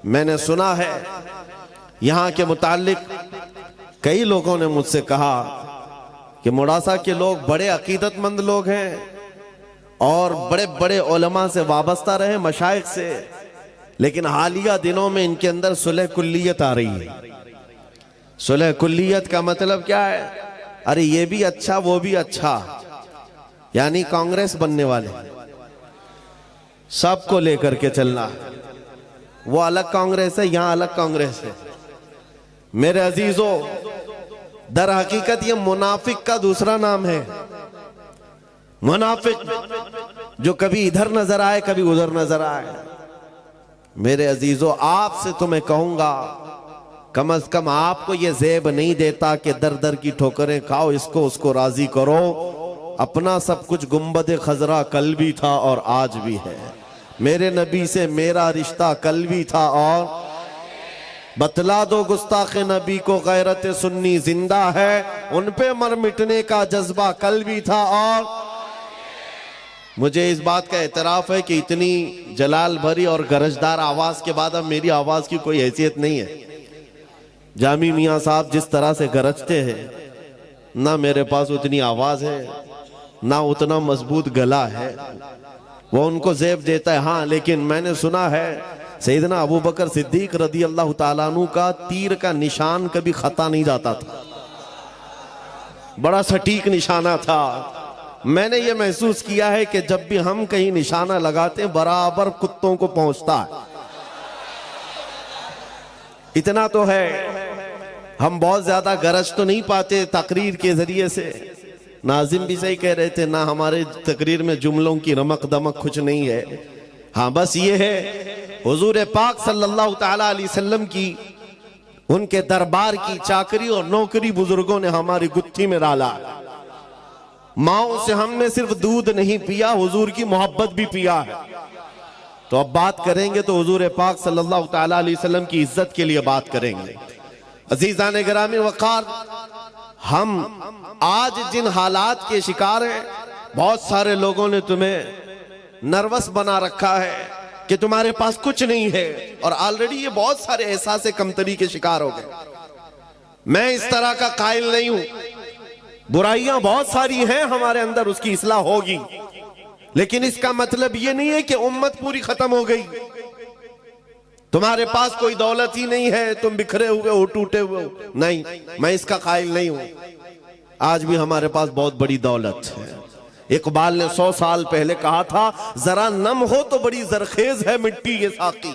मैंने सुना है यहाँ के मुताल्लिक कई लोगों ने मुझसे कहा कि मुड़ासा के लोग बड़े अकीदतमंद लोग हैं और बड़े बड़े उलमा से वाबस्ता रहे, मशाइख से, लेकिन हालिया दिनों में इनके अंदर सुलह कुल्लियत आ रही है। सुलह कुल्लियत का मतलब क्या है? अरे ये भी अच्छा वो भी अच्छा, यानी कांग्रेस बनने वाले, सबको लेकर के चलना। वो अलग कांग्रेस है, यहां अलग कांग्रेस है। मेरे अजीजों, दर हकीकत ये मुनाफिक का दूसरा नाम है। मुनाफिक जो कभी इधर नजर आए कभी उधर नजर आए। मेरे अजीजों, आपसे तो मैं कहूंगा कम से कम आपको ये ज़ेब नहीं देता कि दर दर की ठोकरें खाओ, इसको उसको राजी करो। अपना सब कुछ गुंबद खजरा कल भी था और आज भी है। मेरे नबी से मेरा रिश्ता कल भी था और बतला दो गुस्ताखे नबी को गैरत सुन्नी जिंदा है, उन पे मर मिटने का जज्बा कल भी था। और मुझे इस बात का एतराफ है कि इतनी जलाल भरी और गरजदार आवाज के बाद अब मेरी आवाज की कोई हैसियत नहीं है। जामी मियां साहब जिस तरह से गरजते हैं, ना मेरे पास उतनी आवाज है ना उतना मजबूत गला है, वो उनको ज़ेब देता है। हाँ, लेकिन मैंने सुना है सैयदना अबू बकर सिद्दीक रदी अल्लाह ताला अन्हु का तीर का निशान कभी खता नहीं जाता था, बड़ा सटीक निशाना था। मैंने ये महसूस किया है कि जब भी हम कहीं निशाना लगाते हैं बराबर कुत्तों को पहुंचता है। इतना तो है, हम बहुत ज्यादा गरज तो नहीं पाते तकरीर के जरिए से। नाजिम भी सही कह रहे थे, ना हमारे तकरीर में जुमलों की रमक दमक कुछ नहीं है। हाँ, बस ये है हुजूर पाक सल्लल्लाहु ताला अलैहि वसल्लम की, उनके दरबार की चाकरी और नौकरी बुजुर्गों ने हमारी गुत्थी में डाला। माओ से हमने सिर्फ दूध नहीं पिया, हुजूर की मोहब्बत भी पिया है। तो अब बात करेंगे तो हुजूर पाक सल्लल्लाहु ताला अलैहि वसल्लम की इज्जत के लिए बात करेंगे। अजीजान गिरामी वक़ार, हम आज जिन हालात के शिकार हैं, बहुत सारे लोगों ने तुम्हें नर्वस बना रखा है कि तुम्हारे पास कुछ नहीं है, और ऑलरेडी ये बहुत सारे एहसास कमतरी के शिकार हो गए। मैं इस तरह का कायल नहीं हूं, बुराइयां बहुत सारी हैं हमारे अंदर, उसकी इस्लाह होगी, लेकिन इसका मतलब ये नहीं है कि उम्मत पूरी खत्म हो गई। तुम्हारे पास कोई दौलत ही नहीं है, तुम बिखरे हुए हो, टूटे हुए हो, नहीं, मैं इसका कायल नहीं हूं। आज भी हमारे पास बहुत बड़ी दौलत है। इकबाल ने 100 साल पहले कहा था, जरा नम हो तो बड़ी जरखेज है मिट्टी ये साकी।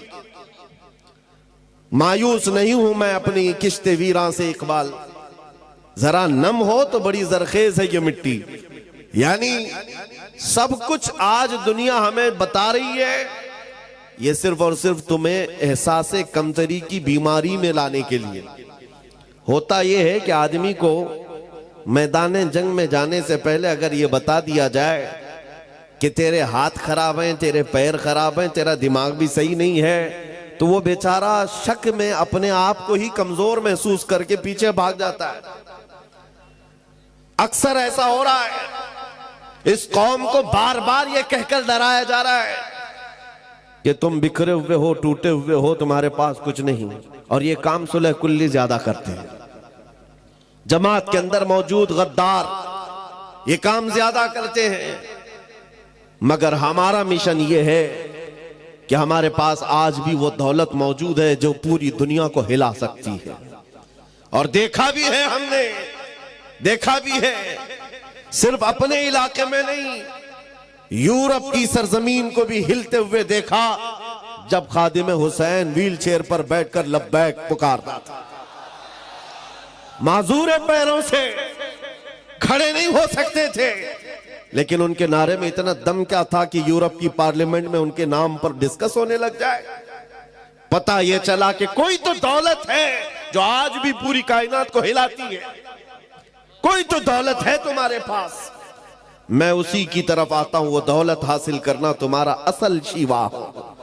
मायूस नहीं हूं मैं अपनी किश्ते वीरां से इकबाल, जरा नम हो तो बड़ी जरखेज है ये मिट्टी। यानी सब कुछ आज दुनिया हमें बता रही है, ये सिर्फ और सिर्फ तुम्हें एहसास कमतरी की बीमारी में लाने के लिए। होता यह है कि आदमी को मैदान जंग में जाने से पहले अगर ये बता दिया जाए कि तेरे हाथ खराब हैं, तेरे पैर खराब हैं, तेरा दिमाग भी सही नहीं है, तो वो बेचारा शक में अपने आप को ही कमजोर महसूस करके पीछे भाग जाता है। अक्सर ऐसा हो रहा है। इस कौम को बार बार ये कहकर डराया जा रहा है कि तुम बिखरे हुए हो, टूटे हुए हो, तुम्हारे पास कुछ नहीं, और ये काम सुलह कुल्ली ज्यादा करते हैं। जमात के अंदर मौजूद गद्दार ये काम ज्यादा करते हैं। मगर हमारा मिशन ये है कि हमारे पास आज भी वो दौलत मौजूद है जो पूरी दुनिया को हिला सकती है। और देखा भी है हमने, देखा भी है, सिर्फ अपने इलाके में नहीं, यूरोप की सरजमीन को भी हिलते हुए देखा जब खादिम हुसैन व्हील चेयर पर बैठकर लब्बैक पुकारता था। माजूर पैरों से खड़े नहीं हो सकते थे, लेकिन उनके नारे में इतना दम क्या था कि यूरोप की पार्लियामेंट में उनके नाम पर डिस्कस होने लग जाए। पता यह चला कि कोई तो दौलत है जो आज भी पूरी कायनात को हिलाती है, कोई तो दौलत है तुम्हारे पास। मैं उसी की तरफ आता हूं। वो दौलत हासिल करना तुम्हारा असल शिवा हो।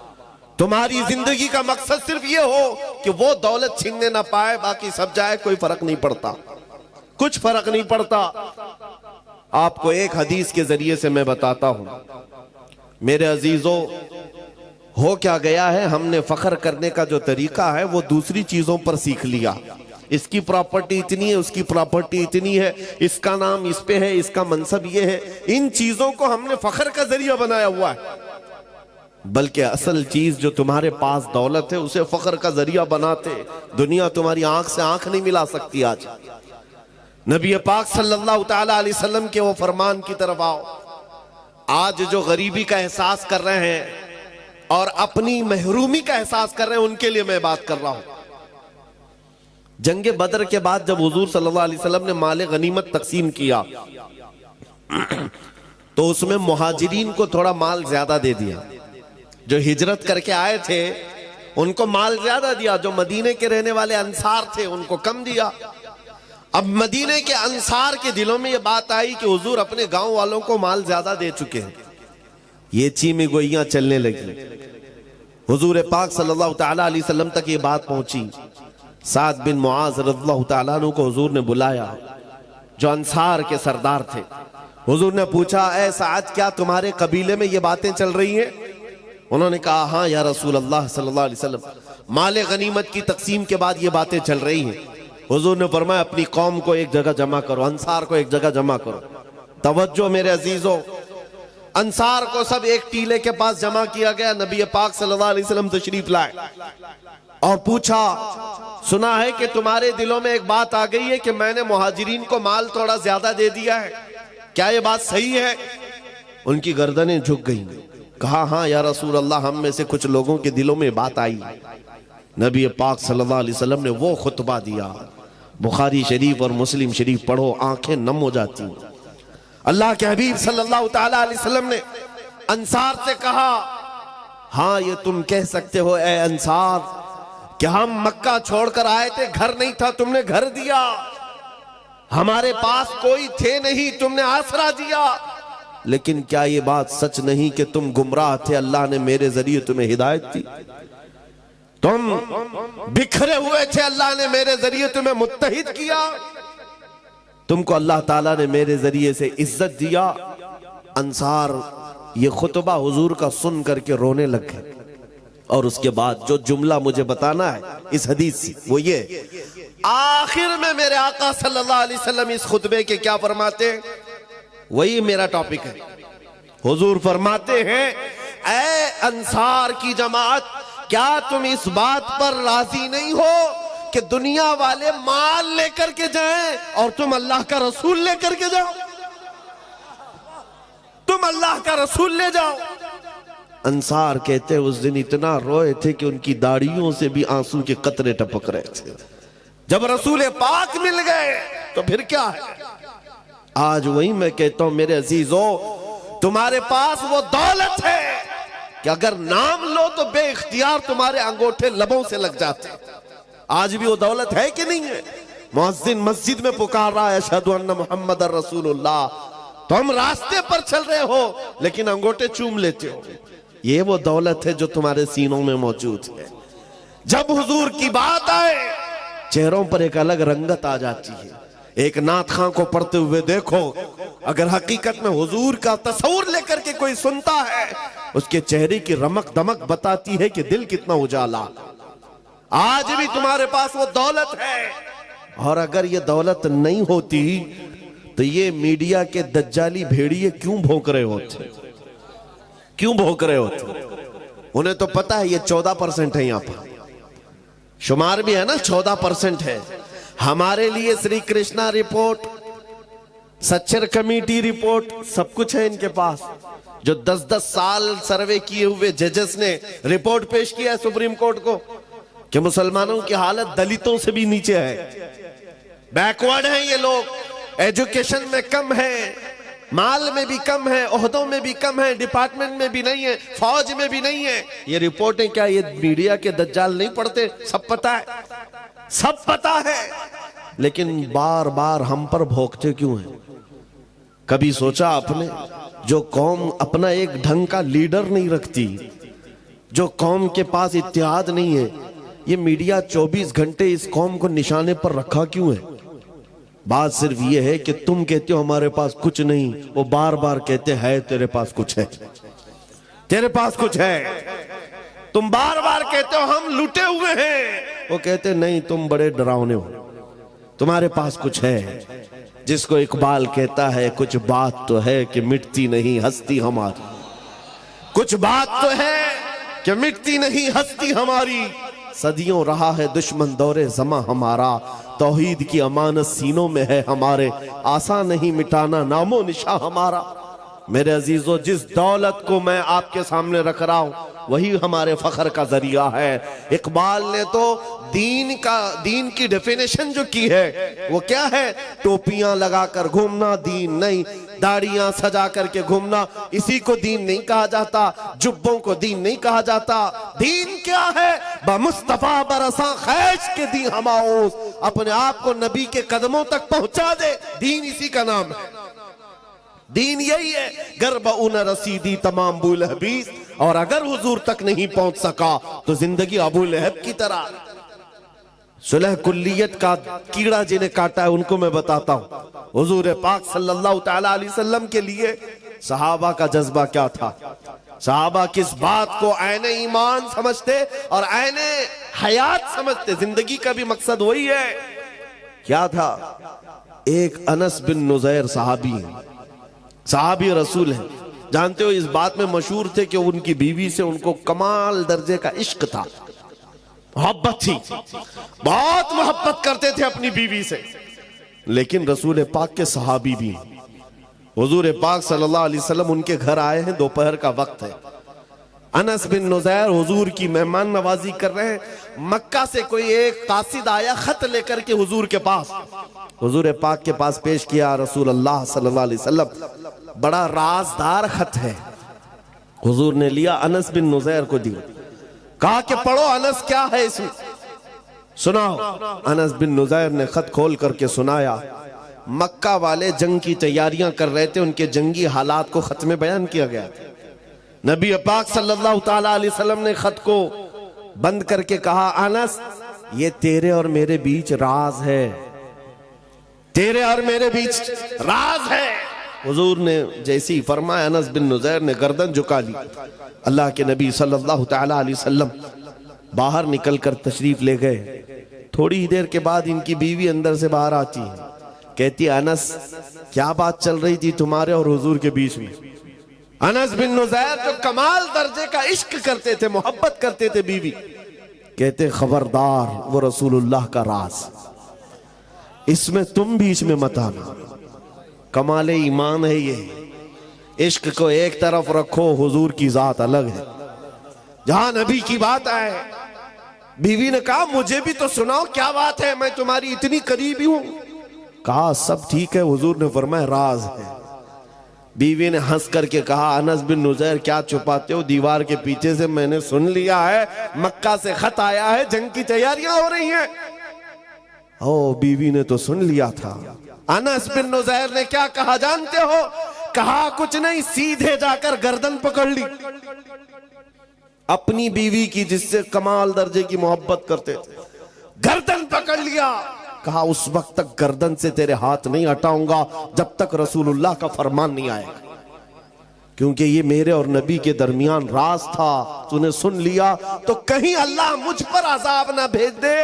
तुम्हारी जिंदगी का मकसद सिर्फ ये हो कि वो दौलत छीनने ना पाए, बाकी सब जाए, कोई फर्क नहीं पड़ता, कुछ फर्क नहीं पड़ता। आपको एक हदीस के जरिए से मैं बताता हूं। मेरे अजीजों, हो क्या गया है, हमने फख्र करने का जो तरीका है वो दूसरी चीजों पर सीख लिया। इसकी प्रॉपर्टी इतनी है, उसकी प्रॉपर्टी इतनी है, इसका नाम इस पे है, इसका मनसब ये है। इन चीजों को हमने फख्र का जरिया बनाया हुआ है। बल्कि असल चीज जो तुम्हारे पास दौलत है उसे फख्र का जरिया बनाते। दुनिया तुम्हारी आंख से आंख नहीं मिला सकती। आज नबी पाक सल्लल्लाहु तआला अलैहि वसल्लम के वो फरमान की तरफ आओ। आज जो गरीबी का एहसास कर रहे हैं और अपनी महरूमी का एहसास कर रहे हैं, उनके लिए मैं बात कर रहा हूं। जंगे बदर के बाद जब हुजूर सल्लल्लाहु अलैहि वसल्लम ने माले गनीमत तकसीम किया तो उसमें मुहाजिरीन को थोड़ा माल ज्यादा दे दिया। जो हिजरत करके आए थे उनको माल ज्यादा दिया, जो मदीने के रहने वाले अंसार थे उनको कम दिया। अब मदीने के अंसार के दिलों में यह बात आई कि हुजूर अपने गांव वालों को माल ज्यादा दे चुके हैं। ये चीमी गोइयां चलने लगी। हुजूर पाक सल्लल्लाहु तआला अलैहि वसल्लम तक ये बात पहुंची। साद बिन मुआज रज़ियल्लाहु तआला अन्हु को हुजूर ने बुलाया, जो अंसार के सरदार थे। हुजूर ने पूछा, ऐ साद, क्या तुम्हारे कबीले में ये बातें चल रही हैं? उन्होंने कहा, हाँ या रसूल अल्लाह सल्लल्लाहु अलैहि वसल्लम, माले गनीमत की तकसीम के बाद ये बातें चल रही हैं। हुजूर ने फरमाया, अपनी कौम को एक जगह जमा करो, अंसार को एक जगह जमा करो। तवज्जो मेरे अजीजों, अंसार को सब एक टीले के पास जमा किया गया। नबी पाक सल्लल्लाहु अलैहि वसल्लम तशरीफ लाए और पूछा, सुना है कि तुम्हारे दिलों में एक बात आ गई है कि मैंने मुहाजिरीन को माल थोड़ा ज्यादा दे दिया है, क्या ये बात सही है? उनकी गर्दनें झुक गईं। कहा, हाँ या रसूल अल्लाह, हम में से कुछ लोगों के दिलों में बात आई। नबी पाक सल्लल्लाहु अलैहि वसल्लम ने वो खुतबा दिया, बुखारी शरीफ और मुस्लिम शरीफ पढ़ो, आंखें नम हो जाती। अल्लाह के हबीब सल्लल्लाहु तआला अलैहि वसल्लम ने अंसार से कहा, हाँ ये तुम कह सकते हो ए अंसार कि हम मक्का छोड़कर आए थे, घर नहीं था, तुमने घर दिया। हमारे पास कोई थे नहीं, तुमने आसरा दिया। लेकिन क्या ये बात सच नहीं कि तुम गुमराह थे, अल्लाह ने मेरे जरिए तुम्हें हिदायत दी? तुम बिखरे हुए थे, अल्लाह ने मेरे जरिए तुम्हें मुत्तहिद किया। तुमको अल्लाह ताला ने मेरे जरिए से इज्जत दिया। अंसार ये खुतबा हुजूर का सुन करके रोने लग गए। और उसके बाद जो जुमला मुझे बताना है इस हदीस से, वो ये, आखिर में मेरे आका सल्लल्लाहु अलैहि वसल्लम इस खुतबे के क्या फरमाते हैं, वही मेरा टॉपिक है। हुजूर फरमाते हैं, ऐ अंसार की जमात, क्या तुम इस बात पर राजी नहीं हो कि दुनिया वाले माल लेकर के जाएं और तुम अल्लाह का रसूल लेकर के जाओ? तुम अल्लाह का रसूल ले जाओ। अंसार कहते हैं, उस दिन इतना रोए थे कि उनकी दाढ़ियों से भी आंसू के कतरे टपक रहे थे। जब रसूल पाक मिल गए तो फिर क्या है। आज वही मैं कहता हूं मेरे अजीजों, तुम्हारे पास वो दौलत है कि अगर नाम लो तो बेइख्तियार तुम्हारे अंगूठे लबों से लग जाते। आज भी वो दौलत है कि नहीं है? मुअज्जिन मस्जिद में पुकार रहा है, अशहदु अन्ना मुहम्मदर रसूलुल्लाह, तुम रास्ते पर चल रहे हो लेकिन अंगूठे चूम लेते हो। ये वो दौलत है जो तुम्हारे सीनों में मौजूद है। जब हुजूर की बात आए, चेहरों पर एक अलग रंगत आ जाती है। एक नात खां को पढ़ते हुए देखो, अगर हकीकत में हुजूर का तस्वुर लेकर के कोई सुनता है, उसके चेहरे की रमक दमक बताती है कि दिल कितना उजाला। आज भी तुम्हारे पास वो दौलत है, और अगर ये दौलत नहीं होती तो ये मीडिया के दज्जाली भेड़िए क्यों भौंक रहे होते? क्यों भौंक रहे होते? उन्हें तो पता है ये 14% है, यहां पर शुमार भी है ना, 14% है। हमारे लिए Shri Krishna report, Sachar committee report, सब कुछ है इनके पास। जो 10-10 साल सर्वे किए हुए जजेस ने रिपोर्ट पेश किया है सुप्रीम कोर्ट को कि मुसलमानों की हालत दलितों से भी नीचे है, बैकवर्ड हैं ये लोग, एजुकेशन में कम है, माल में भी कम है, ओहदों में भी कम है, डिपार्टमेंट में भी नहीं है, फौज में भी नहीं है। ये रिपोर्टें क्या ये मीडिया के दज्जाल नहीं पढ़ते? सब पता है, सब पता है, लेकिन बार बार हम पर भोंकते क्यों हैं? कभी सोचा आपने, जो कौम अपना एक ढंग का लीडर नहीं रखती, जो कौम के पास इत्तेहाद नहीं है, ये मीडिया 24 घंटे इस कौम को निशाने पर रखा क्यों है? बात सिर्फ ये है कि तुम कहते हो हमारे पास कुछ नहीं, वो बार बार कहते हैं तेरे पास कुछ है, तेरे पास कुछ है। तुम बार बार कहते हो हम लुटे हुए हैं। वो कहते नहीं, तुम बड़े डरावने हो, तुम्हारे पास कुछ है। जिसको इकबाल कहता है कुछ बात तो है कि मिटती नहीं हस्ती हमारी, कुछ बात तो है कि मिटती नहीं हस्ती हमारी। सदियों रहा है दुश्मन दौरे जमा हमारा, तौहीद की अमानत सीनों में है हमारे, आसान नहीं मिटाना नामो निशा हमारा। मेरे अजीजों, जिस दौलत को मैं आपके सामने रख रहा हूं वही हमारे फख्र का जरिया है। इकबाल ने तो दीन की डेफिनेशन जो की है वो क्या है? टोपियां लगाकर घूमना दीन नहीं, दाढ़ियां सजा करके घूमना इसी को दीन नहीं कहा जाता, जुब्बों को दीन नहीं कहा जाता। दीन क्या है? मुस्तफा बरसा खैश के दी हमाओस, अपने आप को नबी के कदमों तक पहुंचा दे, दीन इसी का नाम है। दीन यही है। गर्ब उन रसीदी तमाम अबू लहबीस, और अगर हुजूर तक नहीं पहुंच सका तो जिंदगी अबू लहब की तरह। सुलह कुल्लियत का कीड़ा जिन्हें काटा है उनको मैं बताता हूं। हुजूर पाक सल्लल्लाहु तआला अलैहि वसल्लम के लिए सहाबा का जज्बा क्या था? सहाबा किस बात को ऐने ईमान समझते और ऐने हयात समझते? जिंदगी का भी मकसद वही है। क्या था? एक अनस बिन नुज़ैर सहाबी रसूल है। जानते हो, इस बात में मशहूर थे कि उनकी बीवी से उनको कमाल दर्जे का इश्क था, मोहब्बत थी, बहुत मोहब्बत करते थे अपनी बीवी से। लेकिन रसूल पाक के सहाबी भी, हुजूर पाक सल्लल्लाहु अलैहि वसल्लम उनके घर आए हैं, दोपहर का वक्त है। अनस बिन नुज़ैर हुजूर की मेहमान नवाजी कर रहे हैं। मक्का से कोई एक कासिद आया खत लेकर के हुजूर के पास, हुजूर पाक के पास पेश किया। रसूल अल्लाह सल्लल्लाहु अलैहि वसल्लम, बड़ा राजदार खत है। हुजूर ने लिया, अनस बिन नुज़ैर को दिया, कहा कि पढ़ो अनस, क्या है इसमें, सुनाओ। अनस बिन नुज़ैर ने खत खोल करके सुनाया। मक्का वाले जंग की तैयारियां कर रहे थे, उनके जंगी हालात को खत में बयान किया गया। नबी पाक सल्लल्लाहु तआला अलैहि वसल्लम ने खत को बंद करके कहा, अनस ये तेरे और मेरे बीच राज है, तेरे और मेरे बीच राज है। हुजूर ने जैसे ही फरमाया, अनस बिन नुज़ैर ने गर्दन झुका ली। अल्लाह के नबी सल्लल्लाहु तआला अलैहि वसल्लम बाहर निकलकर तशरीफ ले गए। थोड़ी ही देर के बाद इनकी बीवी अंदर से बाहर आती है, कहती है, अनस क्या बात चल रही थी तुम्हारे और हुजूर के बीच में? अनस बिन नुज़ैर जो कमाल दर्जे का इश्क करते थे, मोहब्बत करते थे बीवी, कहते खबरदार, वो रसूलुल्लाह का राज, इसमें तुम बीच में मत आना। कमाल ईमान है ये। इश्क को एक तरफ रखो, हुजूर की जात अलग है। जहां नबी की बात आए, बीवी ने कहा मुझे भी तो सुनाओ, क्या बात है, मैं तुम्हारी इतनी करीबी हूं। कहा सब ठीक है। हुजूर ने फरमाया राज है। बीवी ने हंस करके कहा, अनस बिन नुज़ैर क्या छुपाते हो, दीवार के पीछे से मैंने सुन लिया है, मक्का से खत आया है, जंग की तैयारियां हो रही हैं। ओ, बीवी ने तो सुन लिया था। अनस बिन नुज़ैर ने क्या कहा जानते हो? कहा कुछ नहीं, सीधे जाकर गर्दन पकड़ ली अपनी बीवी की, जिससे कमाल दर्जे की मोहब्बत करते थे। गर्दन पकड़ लिया, कहा उस वक्त तक गर्दन से तेरे हाथ नहीं हटाऊंगा जब तक रसूलुल्लाह का फरमान नहीं आएगा, क्योंकि ये मेरे और नबी के दरमियान राज था। तूने सुन लिया तो कहीं अल्लाह मुझ पर अजाब ना भेज दे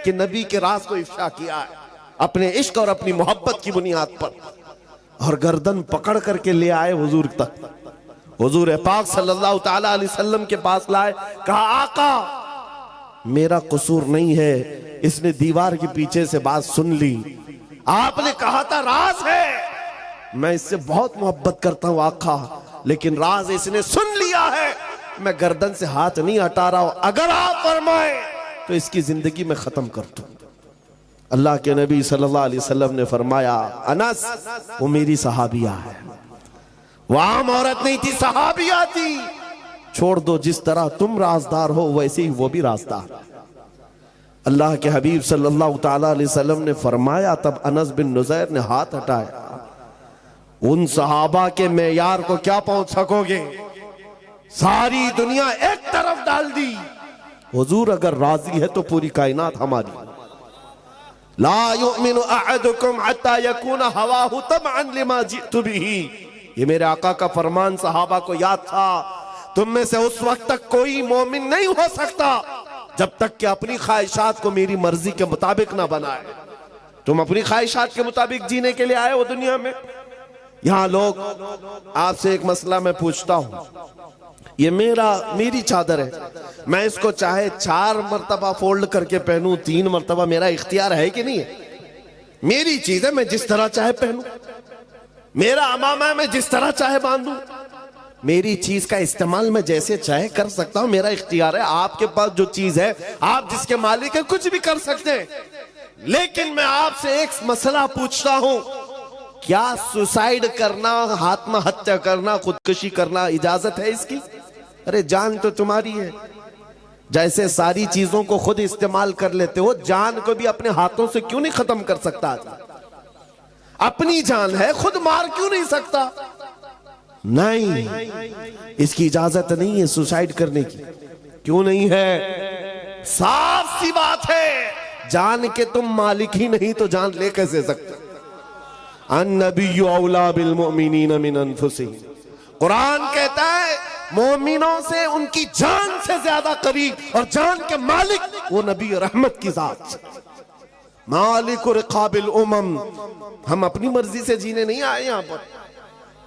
कि नबी के राज को इफ्शा किया है अपने इश्क और अपनी मोहब्बत की बुनियाद पर। और गर्दन पकड़ करके ले आए हुजूर तक। हुजूर पाक सल्लल्लाहु तआला अलैहि वसल्लम के पास लाए, कहा आका मेरा कसूर नहीं है, इसने दीवार के पीछे से बात सुन ली, आपने कहा था राज है, मैं इससे बहुत मोहब्बत करता हूं आका, लेकिन राज इसने सुन लिया है, मैं गर्दन से हाथ नहीं हटा रहा हूं, अगर आप फरमाए तो इसकी जिंदगी में खत्म कर दूं। अल्लाह के नबी सल्लल्लाहु अलैहि वसल्लम ने फरमाया, अनस वो मेरी सहाबिया है, वो आम औरत नहीं थी, सहाबिया थी, छोड़ दो, जिस तरह तुम राजदार हो वैसे ही वो भी राजदार। अल्लाह के हबीब सल्लल्लाहु तआला अलैहि वसल्लम ने फरमाया, तब अनस बिन नुज़ैर ने हाथ हटाया, उन सहाबा के मेयार को क्या पहुंच सकोगे, सारी दुनिया एक तरफ डाल दी। हुजूर अगर राजी है तो पूरी कायनात हमारी। ला युमिनु अहदुकुम हत्ता यकूना हवाहु तबअन लिमा जितु बिही, ये मेरे आका का फरमान सहाबा को याद था। तुम में से उस वक्त तक कोई मोमिन नहीं हो सकता जब तक कि अपनी ख्वाहिशात को मेरी मर्जी के मुताबिक ना बनाए। तुम अपनी ख्वाहिशात के मुताबिक जीने के लिए आए हो दुनिया में। यहां लोग, आपसे एक मसला मैं पूछता हूं, ये मेरी चादर है, मैं इसको चाहे 4 मरतबा फोल्ड करके पहनूं, 3 मरतबा, मेरा इख्तियार है कि नहीं है? मेरी चीज है, मैं जिस तरह चाहे पहनूं। मेरा अमामा है, मैं जिस तरह चाहे बांधूं। मेरी चीज का इस्तेमाल मैं जैसे चाहे कर सकता हूं, मेरा इख्तियार है। आपके पास जो चीज है, आप जिसके मालिक है, कुछ भी कर सकते हैं। लेकिन मैं आपसे एक मसला पूछता हूं, क्या सुसाइड करना, आत्महत्या करना, खुदकुशी करना इजाजत है इसकी? अरे जान तो तुम्हारी है। जैसे सारी चीजों को खुद इस्तेमाल कर लेते हो, जान को भी अपने हाथों से क्यों नहीं खत्म कर सकता? अपनी जान है, खुद मार क्यों नहीं सकता? नहीं, इसकी इजाजत नहीं है सुसाइड करने की। क्यों नहीं है? साफ सी बात है, जान के तुम मालिक ही नहीं तो जान ले कैसे सकते? अन्नबिय्यु औला बिल मुमिनीन मिन अनफुसिहिम। कुरान कहता है मोमिनों से उनकी जान से ज्यादा करीब, और जान के मालिक वो नबी रहमत की जात, मालिक रिकाबिल उमम। हम अपनी मर्जी से जीने नहीं आए यहां पर,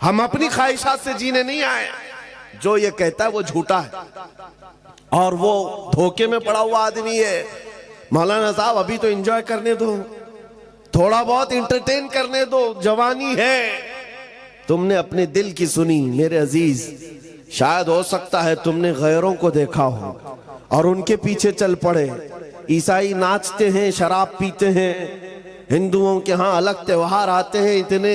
हम अपनी ख्वाहिशात से जीने नहीं आए। जो ये कहता है वो झूठा है और वो धोखे में पड़ा हुआ आदमी है। मौलाना साहब अभी तो एंजॉय करने दो, थोड़ा बहुत इंटरटेन करने दो, जवानी है। तुमने अपने दिल की सुनी मेरे अजीज। शायद हो सकता है तुमने गैरों को देखा हो और उनके पीछे चल पड़े। ईसाई नाचते हैं, शराब पीते हैं, हिंदुओं के यहाँ अलग त्योहार आते हैं, इतने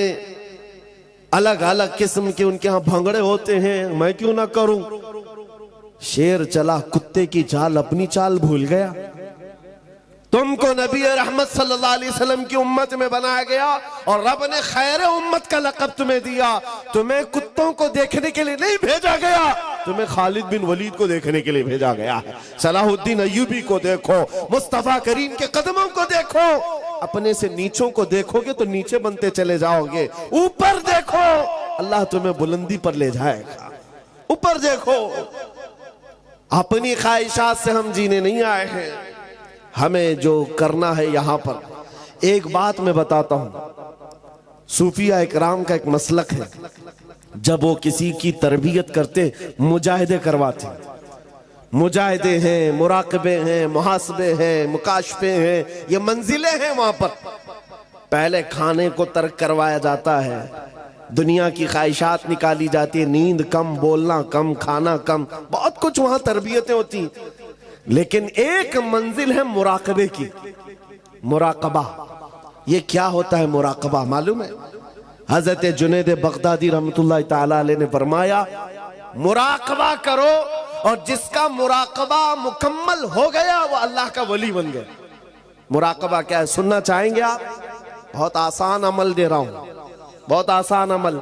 अलग अलग किस्म के उनके यहाँ भंगड़े होते हैं, मैं क्यों ना करूं? शेर चला कुत्ते की चाल, अपनी चाल भूल गया। तुमको नबी रहमत सल्लल्लाहु अलैहि वसल्लम की उम्मत में बनाया गया और रब ने खैर उम्मत का लक़ब तुम्हें दिया। तुम्हें कुत्तों को देखने के लिए नहीं भेजा गया, तुम्हें खालिद बिन वलीद को देखने के लिए भेजा गया है। सलाहुद्दीन अय्यूबी को देखो, मुस्तफा करीम के कदमों को देखो। अपने से नीचों को देखोगे तो नीचे बनते चले जाओगे, ऊपर देखो अल्लाह तुम्हें बुलंदी पर ले जाएगा। ऊपर देखो। अपनी ख्वाहिशात से हम जीने नहीं आए हैं। हमें जो करना है यहां पर, एक बात मैं बताता हूं, सूफिया इकराम का एक मसलक है। जब वो किसी की तरबियत करते, मुजाहिदे करवाते, मुजाहिदे हैं, मुराकबे हैं, मुहासबे हैं, मुकाशफे हैं, ये मंजिलें हैं। वहां पर पहले खाने को तर्क करवाया जाता है, दुनिया की ख्वाहिशात निकाली जाती है, नींद कम, बोलना कम, खाना कम, बहुत कुछ वहां तरबियतें होती। लेकिन एक मंजिल है मुराकबे की, मुराकबा। ये क्या होता है मुराकबा मालूम है? हजरत जुनैद बगदादी रहमतुल्लाह ताला अलैह ने फरमाया, मुराकबा करो और जिसका मुराकबा मुकम्मल हो गया वो अल्लाह का वली बन गया। मुराकबा क्या है, सुनना चाहेंगे आप? बहुत आसान अमल दे रहा हूं, बहुत आसान अमल।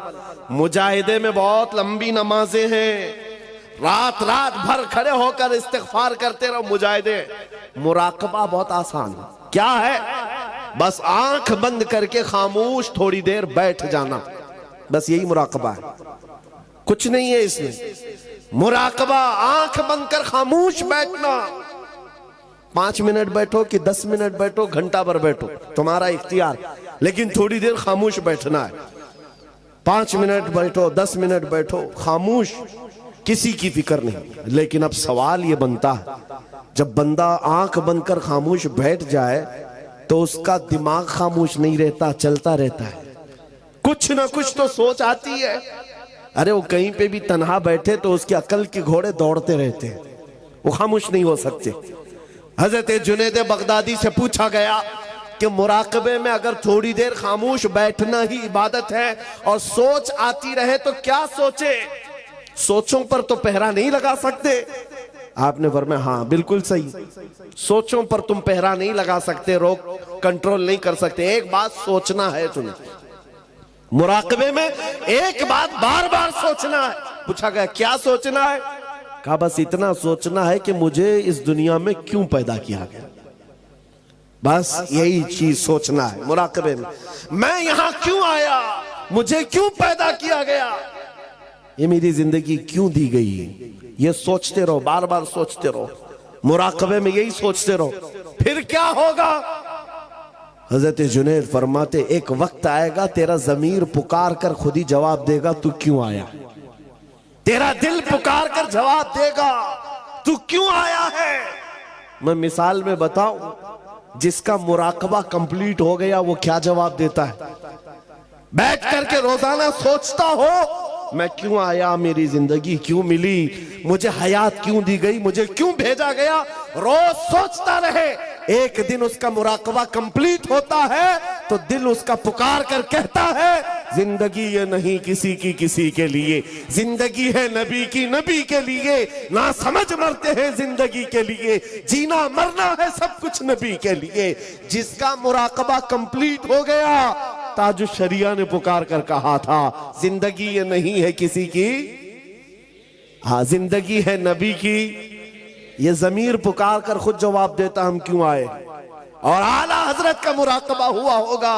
मुजाहिदे में बहुत लंबी नमाजें हैं, रात रात भर खड़े होकर इस्तिग़फ़ार करते रहो मुजाहिदे। मुराकबा बहुत आसान है। क्या है? बस आंख बंद करके खामोश थोड़ी देर बैठ जाना, बस यही मुराकबा है, कुछ नहीं है इसमें। मुराकबा आंख बंद कर खामोश बैठना। 5 मिनट बैठो कि 10 मिनट बैठो, घंटा भर बैठो, तुम्हारा इख्तियार, लेकिन थोड़ी देर खामोश बैठना है। 5 मिनट बैठो, 10 मिनट बैठो, खामोश, किसी की फिक्र नहीं। लेकिन अब सवाल ये बनता है, जब बंदा आंख बंद कर खामोश बैठ जाए तो उसका दिमाग खामोश नहीं रहता, चलता रहता है, कुछ ना कुछ तो सोच आती है। अरे वो कहीं पे भी तन्हा बैठे तो उसकी अकल के घोड़े दौड़ते रहते हैं, वो खामोश नहीं हो सकते। हजरत जुनैद बगदादी से पूछा गया कि मुराकबे में अगर थोड़ी देर खामोश बैठना ही इबादत है और सोच आती रहे तो क्या सोचे? सोचों पर तो पहरा नहीं लगा सकते। आपने फरमाया हाँ बिल्कुल सही, सोचों पर तुम पहरा नहीं लगा सकते, रोक कंट्रोल नहीं कर सकते। एक बात सोचना है तुम्हें, मुराकबे में एक बात बार बार सोचना है। पूछा गया क्या सोचना है? कहा बस इतना सोचना है कि मुझे इस दुनिया में क्यों पैदा किया गया, बस यही चीज सोचना है मुराकबे में। मैं यहां क्यों आया, मुझे क्यों पैदा किया गया, ये मेरी जिंदगी क्यों दी गई? ये सोचते रहो, बार बार सोचते रहो, मुराकबे में यही सोचते रहो, फिर क्या होगा? हजरत जुनैद फरमाते एक वक्त आएगा तेरा जमीर पुकार कर खुद ही जवाब देगा तू क्यों आया। तेरा दिल पुकार कर जवाब देगा तू क्यों आया है। मैं मिसाल में बताऊं, जिसका मुराकबा कंप्लीट हो गया वो क्या जवाब देता है? बैठ करके रोजाना सोचता हो मैं क्यों आया, मेरी जिंदगी क्यों मिली, मुझे हयात क्यों दी गई, मुझे क्यों भेजा गया, रोज सोचता रहे। एक दिन उसका मुराकबा कंप्लीट होता है तो दिल उसका पुकार कर कहता है जिंदगी ये नहीं किसी के लिए, जिंदगी है नबी की नबी के लिए। ना समझ मरते हैं जिंदगी के लिए, जीना मरना है सब कुछ नबी के लिए। जिसका मुराकबा कंप्लीट हो गया, ताजुश शरिया ने पुकार कर कहा था जिंदगी ये नहीं है किसी की, हाँ जिंदगी है नबी की। ये जमीर पुकार कर खुद जवाब देता हम क्यों आए। और आला हजरत का मुराकबा हुआ होगा,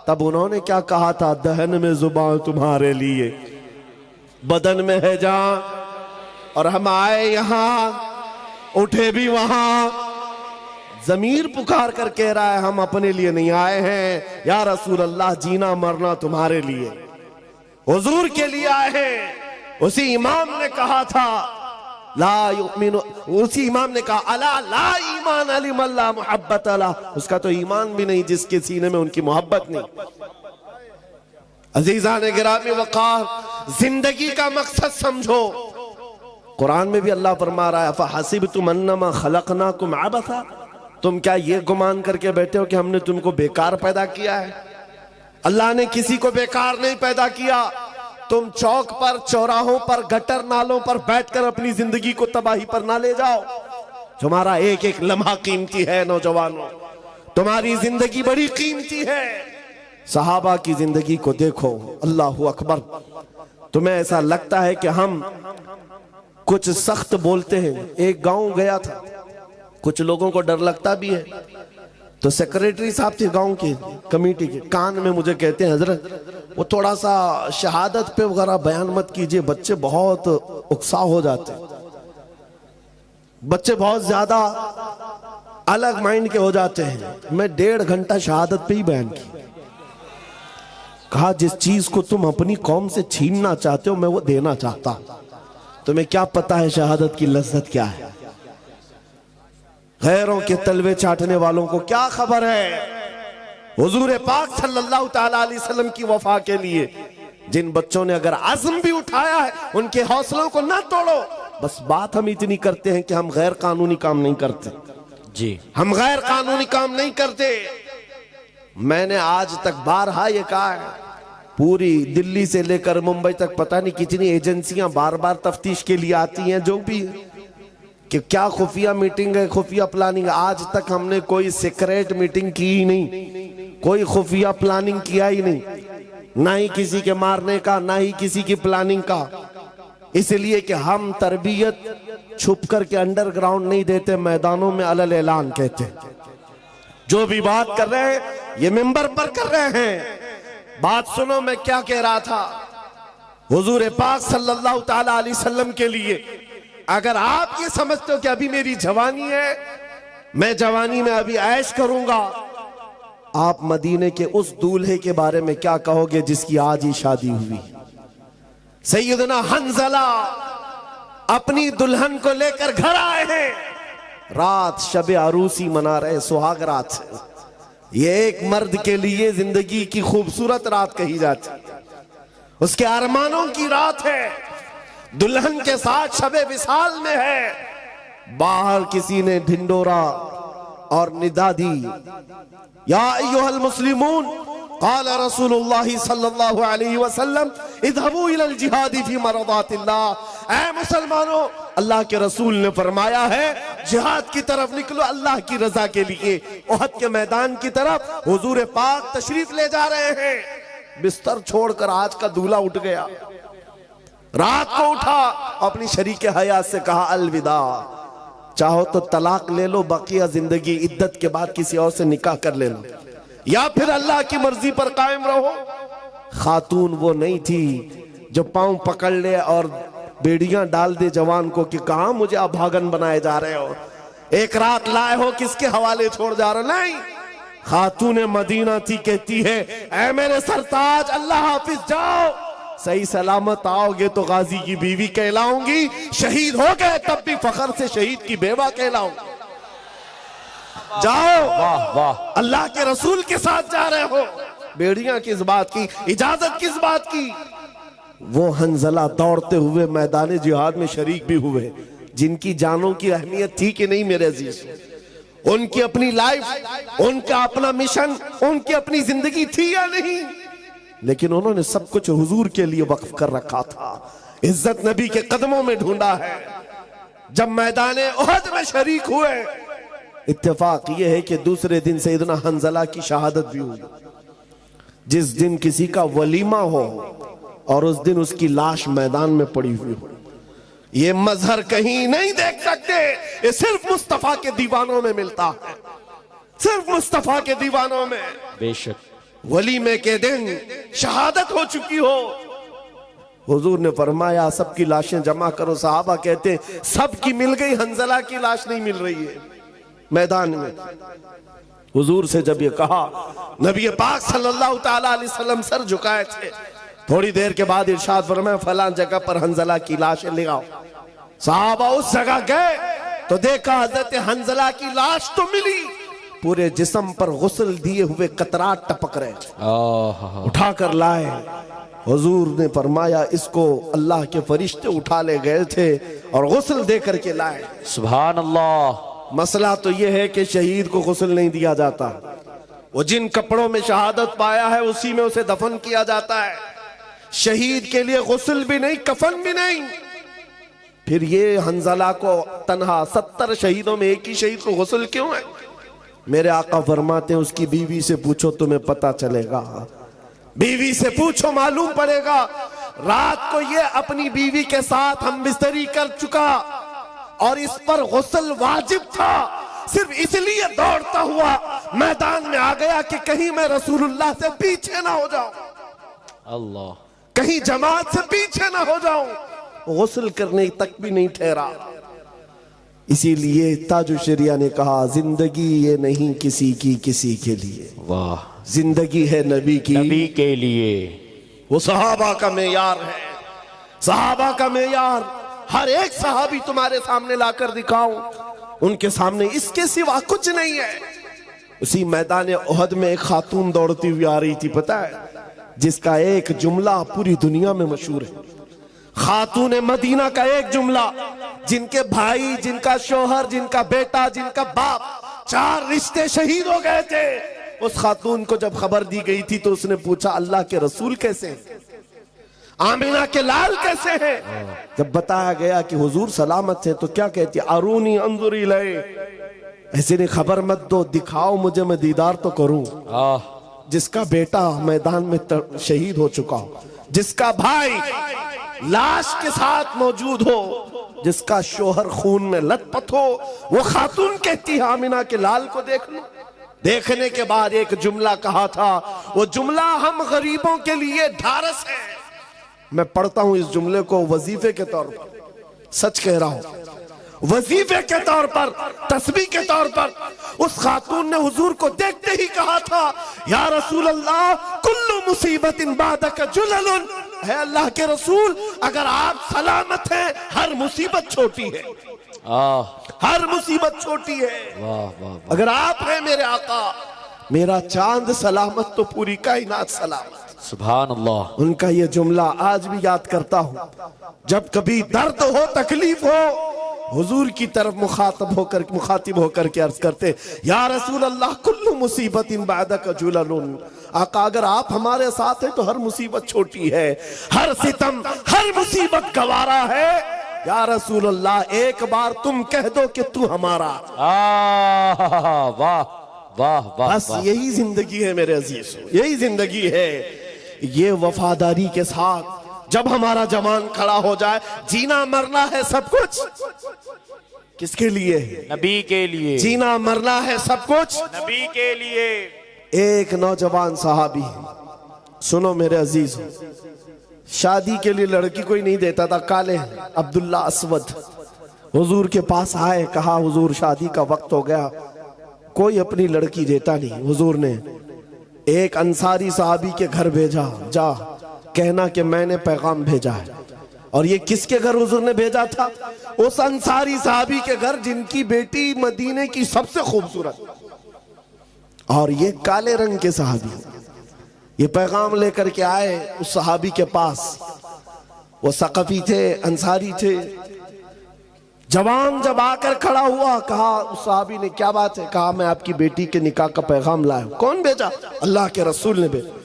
तब उन्होंने क्या कहा था? दहन में जुबान तुम्हारे लिए, बदन में है जान, और हम आए यहां उठे भी वहां। जमीर पुकार कर कह रहा है हम अपने लिए नहीं आए हैं या रसूल अल्लाह, जीना मरना तुम्हारे लिए, हुजूर के लिए आए हैं। उसी इमाम ने कहा था ला युमिनु, उसी इमाम ने कहा अला ला ईमान अली मल्ला मोहब्बत अला, उसका तो ईमान भी नहीं जिसके सीने में उनकी मोहब्बत नहीं। अजीजा ने गिरामी वकार, जिंदगी का मकसद समझो। कुरान में भी अल्लाह फरमा रहा है फहसिबतुम अन्नमा खलकनाकुम अबसा, तुम क्या ये गुमान करके बैठे हो कि हमने तुमको बेकार पैदा किया है? अल्लाह ने किसी को बेकार नहीं पैदा किया। तुम चौक पर, चौराहों पर, गटर नालों पर बैठकर अपनी जिंदगी को तबाही पर ना ले जाओ। तुम्हारा एक एक लम्हा कीमती है नौजवानों, तुम्हारी जिंदगी बड़ी कीमती है। सहाबा की जिंदगी को देखो, अल्लाहु अकबर। तुम्हें ऐसा लगता है कि हम कुछ सख्त बोलते हैं। एक गांव गया था, कुछ लोगों को डर लगता भी है, तो सेक्रेटरी साहब थे गांव के कमेटी के, कान में मुझे कहते हैं हजरत वो थोड़ा सा शहादत पे वगैरह बयान मत कीजिए, बच्चे बहुत उकसा हो जाते हैं, बच्चे बहुत ज्यादा अलग माइंड के हो जाते हैं। मैं 1.5 घंटा शहादत पे ही बयान की। कहा जिस चीज को तुम अपनी कौम से छीनना चाहते हो मैं वो देना चाहता हूं। तुम्हें क्या पता है शहादत की लज्जत क्या है? गैरों के तलवे चाटने वालों को क्या खबर है? हुजूर पाक सल्लल्लाहु ताला अलैहि वसल्लम की वफा के लिए जिन बच्चों ने अगर आज़म भी उठाया है, उनके हौसलों को ना तोड़ो। बस बात हम इतनी करते हैं कि हम गैर कानूनी काम नहीं करते जी, हम गैर कानूनी काम नहीं करते। मैंने आज तक बारहा ये कहा है, पूरी दिल्ली से लेकर मुंबई तक पता नहीं कितनी एजेंसियां बार बार तफ्तीश के लिए आती हैं, जो भी कि क्या खुफिया मीटिंग है, खुफिया प्लानिंग। आज तक हमने कोई सीक्रेट मीटिंग की ही नहीं, कोई खुफिया प्लानिंग किया ही नहीं, ना ही किसी के मारने का, ना ही किसी की प्लानिंग का। इसलिए कि हम तरबियत छुप करके अंडरग्राउंड नहीं देते, मैदानों में अलल ऐलान कहते। जो भी बात कर रहे हैं ये मिंबर पर कर रहे हैं। बात सुनो, मैं क्या कह रहा था। हुजूर पाक सल्लल्लाहु ताला अलैहि वसल्लम के लिए अगर आप ये समझते हो कि अभी मेरी जवानी है, मैं जवानी में अभी ऐश करूंगा, आप मदीने के उस दूल्हे के बारे में क्या कहोगे जिसकी आज ही शादी हुई? सैयदना हंजला अपनी दुल्हन को लेकर घर आए हैं, रात शबे अरूसी मना रहे, सुहाग रात। ये एक मर्द के लिए जिंदगी की खूबसूरत रात कही जाती, उसके अरमानों की रात है। दुल्हन के साथ शबे विसाल में है। बाहर किसी ने ढिंडोरा और निदा दी, या अय्युहल मुस्लिमून क़ाल रसूलुल्लाह सल्लल्लाहु अलैहि वसल्लम इज़हबू इलल जिहादी फी मरदातिल्लाह। ऐ मुसलमानों, अल्लाह के रसूल ने फरमाया है जिहाद की तरफ निकलो अल्लाह की रजा के लिए। उहद के मैदान की तरफ हुजूर पाक तशरीफ ले जा रहे हैं। बिस्तर छोड़कर आज का दूल्हा उठ गया, रात को उठा, अपनी शरीके हयात से कहा अलविदा। चाहो तो तलाक ले लो, बकिया जिंदगी इद्दत के बाद किसी और से निकाह कर लेना, या फिर अल्लाह की मर्जी पर कायम रहो। खातून वो नहीं थी जो पांव पकड़ ले और बेड़ियां डाल दे जवान को कि कहां मुझे अभागन बनाए जा रहे हो, एक रात लाए हो, किसके हवाले छोड़ जा रहे हो। नहीं, खातून मदीना थी, कहती है ऐ मेरे सरताज अल्लाह हाफिज, जाओ, सही सलामत आओगे तो गाजी की बीवी कहलाऊंगी, शहीद हो गए तब भी फखर से शहीद की बेवा कहलाऊंगी। जाओ, वाह वाह, अल्लाह के रसूल के साथ जा रहे हो, बेड़ियां किस बात की, इजाजत किस बात की। वो हंजला दौड़ते हुए मैदान जिहाद में शरीक भी हुए, जिनकी जानों की अहमियत थी कि नहीं मेरे अजीज, उनकी अपनी लाइफ, उनका अपना मिशन, उनकी अपनी जिंदगी थी या नहीं, लेकिन उन्होंने सब कुछ हुजूर के लिए वक्फ कर रखा था। इज्जत नबी के कदमों में ढूंढा है। जब मैदान उहद में शरीक हुए, इत्तेफाक यह है कि दूसरे दिन सैयदना हंजला की शहादत भी हुई। जिस दिन किसी का वलीमा हो और उस दिन उसकी लाश मैदान में पड़ी हुई हो, ये मजहर कहीं नहीं देख सकते, ये सिर्फ मुस्तफा के दीवानों में मिलता है, सिर्फ मुस्तफा के दीवानों में। बेशक वलीमे के दिन शहादत हो चुकी हो, हुजूर ने फरमाया सबकी लाशें जमा करो। सहाबा कहते सबकी मिल गई, हंजला की लाश नहीं मिल रही है मैदान में। हुजूर से जब ये कहा, नबी पाक सल्लल्लाहु ताला अलैहि वसल्लम सर झुकाए थे। थोड़ी देर के बाद इरशाद फरमाया फलां जगह पर हंजला की लाशें ले आओ। सहाबा उस जगह गए तो देखा हजरत हंजला की लाश तो मिली, पूरे जिस्म पर गुस्ल दिए हुए कतरात टपक रहे, उठाकर लाए। हुजूर ने फरमाया इसको अल्लाह के फरिश्ते उठा ले गए थे और गुस्ल दे करके लाए। सुभान अल्लाह। मसला तो यह है कि शहीद को गुस्ल नहीं दिया जाता, वो जिन कपड़ों में शहादत पाया है उसी में उसे दफन किया जाता है। शहीद के लिए गुस्ल भी नहीं, कफन भी नहीं। फिर ये हंजला को तन्हा 70 शहीदों में एक ही शहीद को गुस्ल क्यों है? मेरे आका फरमाते हैं उसकी बीवी से पूछो तुम्हें पता चलेगा, बीवी से पूछो मालूम पड़ेगा। रात को ये अपनी बीवी के साथ हम बिस्तरी कर चुका और इस पर गुस्ल वाजिब था, सिर्फ इसलिए दौड़ता हुआ मैदान में आ गया कि कहीं मैं रसूलुल्लाह से पीछे ना हो जाऊं, अल्लाह, कहीं जमात से पीछे ना हो जाऊं। गुस्ल करने तक भी नहीं ठहरा। इसीलिए ताजु शरिया ने कहा जिंदगी ये नहीं किसी की किसी के लिए, वाह, जिंदगी है नबी की, नबी के लिए। वो सहाबा का मेयार है, सहाबा का मेयार। हर एक सहाबी तुम्हारे सामने लाकर दिखाऊं, उनके सामने इसके सिवा कुछ नहीं है। उसी मैदान उहद में एक खातून दौड़ती हुई आ रही थी, पता है, जिसका एक जुमला पूरी दुनिया में मशहूर है। खातून मदीना का एक जुमला, जिनके भाई, जिनका शोहर, जिनका बेटा, जिनका बाप, 4 रिश्ते शहीद हो गए थे। उस खातून को जब खबर दी गई थी तो उसने पूछा अल्लाह के रसूल कैसे हैं, आमिना के लाल कैसे हैं? जब बताया गया कि हुजूर सलामत है तो क्या कहती, अरूनी अंजुरी लए, ऐसे ने खबर मत दो, दिखाओ मुझे, मैं दीदार तो करूं। जिसका बेटा मैदान में शहीद हो चुका हो, जिसका भाई लाश के साथ मौजूद हो, जिसका शोहर खून में लथपथ हो, वो खातून कहती है आमिना के लाल को देख लो। देखने के बाद एक जुमला कहा था, वो जुमला हम गरीबों के लिए ढारस है। मैं पढ़ता हूं इस जुमले को वजीफे के तौर पर, सच कह रहा हूं, वजीफे के तौर पर, तस्बीह के तौर पर। उस खातून ने हुजूर को देखते ही कहा था, या रसूल अल्लाह कुल्लु मुसीबतिन बादक जुललुन, है अल्लाह के रसूल अगर आप सलामत हैं हर मुसीबत छोटी है, हर मुसीबत छोटी है। वाह वाह वाह। अगर आप हैं मेरे आका, मेरा चांद सलामत तो पूरी कायनात सलामत। सुभान अल्लाह। उनका ये जुमला आज भी याद करता हूं। जब कभी दर्द हो, तकलीफ हो, हुजूर की तरफ मुखातिब होकर के अर्ज करते, या रसूल अल्लाह कुल्लु मुसीबतिन बादक जुललुन, आका अगर आप हमारे साथ हैं तो हर मुसीबत छोटी है, हर सितम, हर मुसीबत गवारा है। या रसूल अल्लाह एक बार तुम कह दो कि तू हमारा। वाह वाह वाह। बस यही जिंदगी है मेरे अजीज, यही जिंदगी है। ये वफादारी के साथ जब हमारा जवान खड़ा हो जाए, जीना मरना है सब कुछ किसके लिए? नबी के लिए। जीना मरना है सब कुछ नबी के लिए। एक नौजवान सहाबी, सुनो मेरे अजीज, शादी के लिए लड़की कोई नहीं देता था। काले अब्दुल्ला असवद हुजूर के पास आए, कहा हुजूर शादी का वक्त हो गया, कोई अपनी लड़की देता नहीं। हुजूर ने एक अंसारी साहबी के घर भेजा, जा कहना कि मैंने पैगाम भेजा है। और ये किसके घर हुजूर ने भेजा था? उस अंसारी साहबी के घर जिनकी बेटी मदीने की सबसे खूबसूरत, और ये काले रंग के साहबी ये पैगाम लेकर के आए उस सहाबी के पास। वो सकफी थे, अंसारी थे। जवान जब आकर खड़ा हुआ, कहा उस सहाबी ने, क्या बात है? कहा मैं आपकी बेटी के निकाह का पैगाम लाया। कौन भेजा? अल्लाह के रसूल ने भेजा।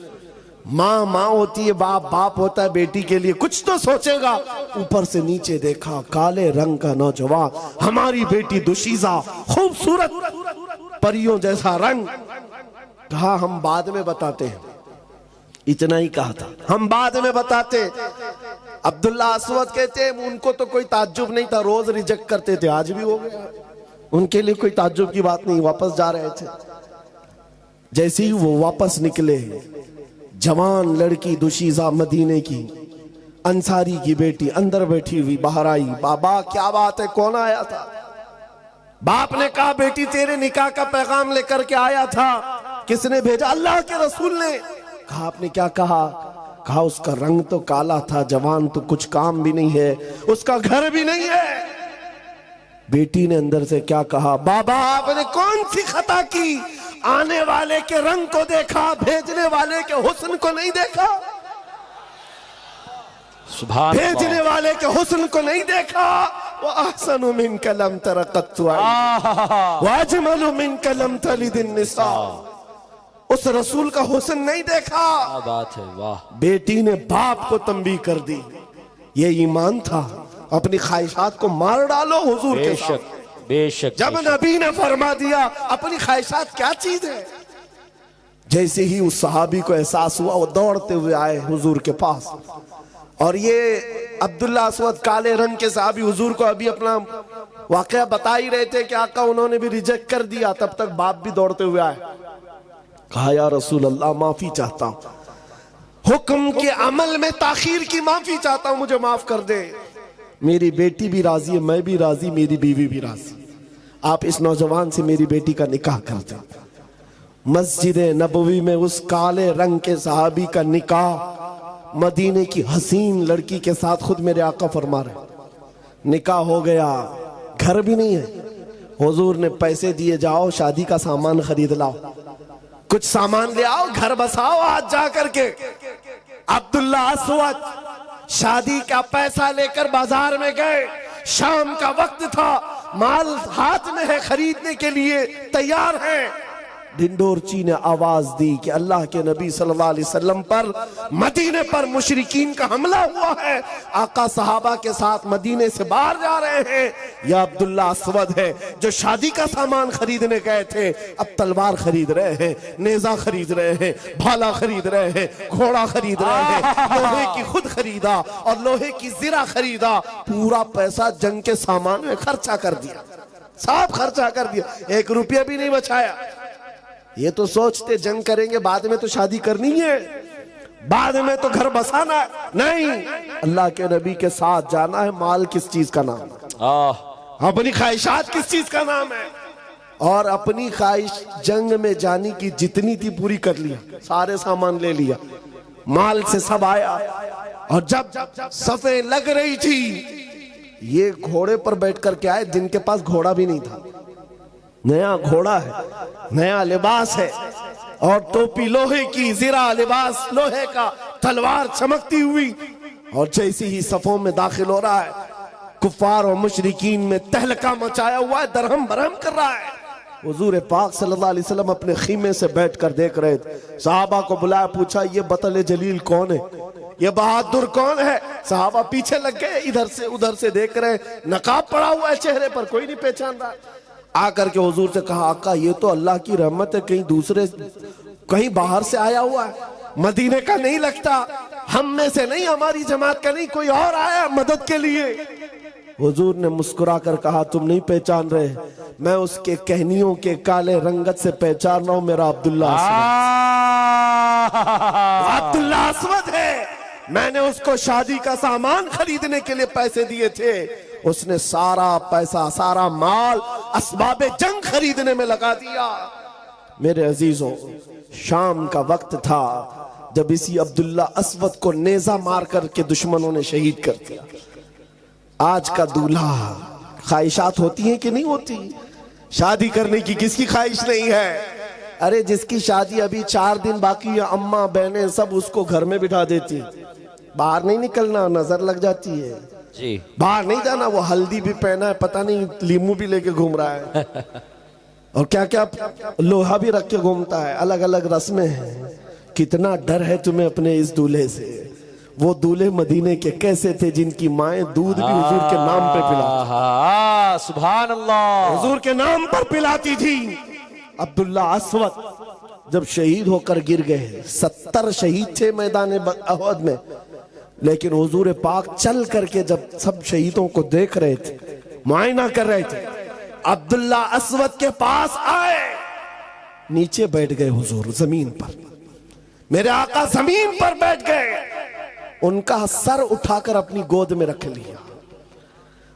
माँ माँ होती है, बाप बाप होता है, बेटी के लिए कुछ तो सोचेगा। ऊपर से नीचे देखा, काले रंग का नौजवान, हमारी बेटी दुशीजा, खूबसूरत परियों जैसा रंग। कहा हम बाद में बताते हैं। इतना ही कहा था, हम बाद में बताते। अब्दुल्ला असवद कहते हैं उनको तो कोई ताज्जुब नहीं था, रोज रिजेक्ट करते थे, आज भी हो गया। उनके लिए कोई ताज्जुब की बात नहीं। वापस जा रहे थे, जैसे ही वो वापस निकले, जवान लड़की दुशीजा मदीने की, अंसारी की बेटी अंदर बैठी हुई बाहर आई। बाबा क्या बात है, कौन आया था? बाप ने कहा बेटी तेरे निकाह का पैगाम लेकर के आया था। किसने भेजा? अल्लाह के रसूल ने। कहा आपने क्या कहा? कहा उसका रंग तो काला था, जवान तो कुछ काम भी नहीं है, उसका घर भी नहीं है। बेटी ने अंदर से क्या कहा? बाबा आपने कौन सी खता की? आने वाले के रंग को देखा, भेजने वाले के हुस्न को नहीं देखा। सुभान अल्लाह। भेजने वाले के हुस्न को नहीं देखा। वो अहसनु मिनका लम तरा कत्तु व अजमलु मिनका लम तलिदिन निसा। उस रसूल का हुस्न नहीं देखा। क्या बात है, वाह। बेटी ने बाप को तंबीह कर दी। ये ईमान था, अपनी ख्वाहिशात को मार डालो हुजूर के साथ। बेशक बेशक। जब नबी ने फरमा दिया अपनी ख्वाहिशात क्या चीज है, जैसे ही उस सहाबी को एहसास हुआ, वो दौड़ते हुए आए हुजूर के पास। और ये अब्दुल्ला असवद काले रंग के सहाबी हुजूर को अभी अपना वाकया बता ही रहे थे कि आका उन्होंने भी रिजेक्ट कर दिया। तब तक बाप भी दौड़ते हुए आए। कहा या रसूल अल्लाह माफी चाहता हूं, हुक्म के अमल में ताखीर की माफी चाहता हूं, मुझे माफ कर दे। मेरी बेटी भी राजी है, मैं भी राजी, मेरी बीवी भी राजी। आप इस नौजवान से मेरी बेटी का निकाह कर दें। मस्जिद नबवी में उस काले रंग के सहाबी का निकाह मदीने की हसीन लड़की के साथ खुद मेरे आका फरमा रहे। निकाह हो गया, घर भी नहीं है। हुजूर ने पैसे दिए, जाओ शादी का सामान खरीद लाओ, कुछ सामान ले आओ, घर बसाओ आज जा करके। अब्दुल्ला असवद शादी का पैसा लेकर बाजार में गए। शाम का वक्त था, माल हाथ में है, खरीदने के लिए तैयार हैं। ढिंडोरची ने आवाज दी कि अल्लाह के नबी सल्लल्लाहु अलैहि वसल्लम पर मदीने पर मुशरिकीन का हमला हुआ है। आका सहाबा के साथ मदीने से बाहर जा रहे हैं। यह अब्दुल्ला असवद है जो शादी का सामान खरीदने गए थे, अब तलवार खरीद रहे हैं, नेजा खरीद रहे हैं, भाला खरीद रहे हैं, घोड़ा खरीद रहे हैं, लोहे की खुद खरीदा और लोहे की जीरा खरीदा। पूरा पैसा जंग के सामान में खर्चा कर दिया, सब खर्चा कर दिया, एक रुपया भी नहीं बचाया। ये तो सोचते जंग करेंगे, बाद में तो शादी करनी है, बाद में तो घर बसाना। नहीं, अल्लाह के नबी के साथ जाना है। माल किस चीज का नाम है? अपनी ख्वाहिशात किस चीज का नाम है? और अपनी ख्वाहिश जंग में जाने की जितनी थी पूरी कर लिया, सारे सामान ले लिया, माल से सब आया। और जब सफे लग रही थी, ये घोड़े पर बैठ कर के आए जिनके पास घोड़ा भी नहीं था। नया घोड़ा है, नया लिबास है, और टोपी लोहे की, जीरा लिबास लोहे का, तलवार चमकती हुई। और जैसे ही सफों में दाखिल हो रहा है, कुफार और मुशरिकीन में तहलका मचाया हुआ है, दरहम बरहम कर रहा है। हुजूर पाक सल्लल्लाहु अलैहि वसल्लम अपने खीमे से बैठकर देख रहे थे। सहाबा को बुलाया, पूछा ये बतल जलील कौन है, ये बहादुर कौन है? सहाबा पीछे लग गए, इधर से उधर से देख रहे, नकाब पड़ा हुआ है चेहरे पर, कोई नहीं पहचान रहा। आकर के हुजूर से कहा, आका ये तो अल्लाह की रहमत है, कहीं दूसरे, कहीं बाहर से आया हुआ है, मदीने का नहीं लगता, हम में से नहीं, हमारी जमात का नहीं, कोई और आया मदद के लिए। हुजूर ने मुस्कुरा कर कहा, तुम नहीं पहचान रहे, मैं उसके कहनियों के काले रंगत से पहचान रहा हूं, मेरा अब्दुल्ला असवद। अब्दुल्ला असवद है, मैंने उसको शादी का सामान खरीदने के लिए पैसे दिए थे, उसने सारा पैसा, सारा माल असबाबे जंग खरीदने में लगा दिया। मेरे अजीजों, शाम का वक्त था जब इसी अब्दुल्ला अस्वद को नेजा मार करके दुश्मनों ने शहीद कर दिया। आज का दूल्हा, ख्वाहिशात होती हैं कि नहीं होती? शादी करने की किसकी ख्वाहिश नहीं है? अरे जिसकी शादी अभी 4 दिन बाकी है, अम्मा बहनें सब उसको घर में बिठा देती, बाहर नहीं निकलना, नजर लग जाती है जी, बाहर नहीं जाना। वो हल्दी भी पहना है, पता नहीं लीमू भी लेके घूम रहा है और क्या क्या लोहा भी रख के घूमता है, अलग अलग रस्में हैं। कितना डर है तुम्हें अपने इस दूल्हे से। वो दूल्हे मदीने के कैसे थे जिनकी माएं दूध भी हुजूर के नाम पे पिलाती, सुभान अल्लाह, हुजूर के नाम पर पिलाती थी। अब्दुल्ला अस्वद जब शहीद होकर गिर गए, 70 शहीद थे मैदान अहद में, लेकिन हुजूर पाक चल करके जब सब शहीदों को देख रहे थे, मुआयना कर रहे थे, अब्दुल्ला अस्वद के पास आए, नीचे बैठ गए हुजूर जमीन पर। मेरे आका जमीन पर बैठ गए, उनका सर उठाकर अपनी गोद में रख लिया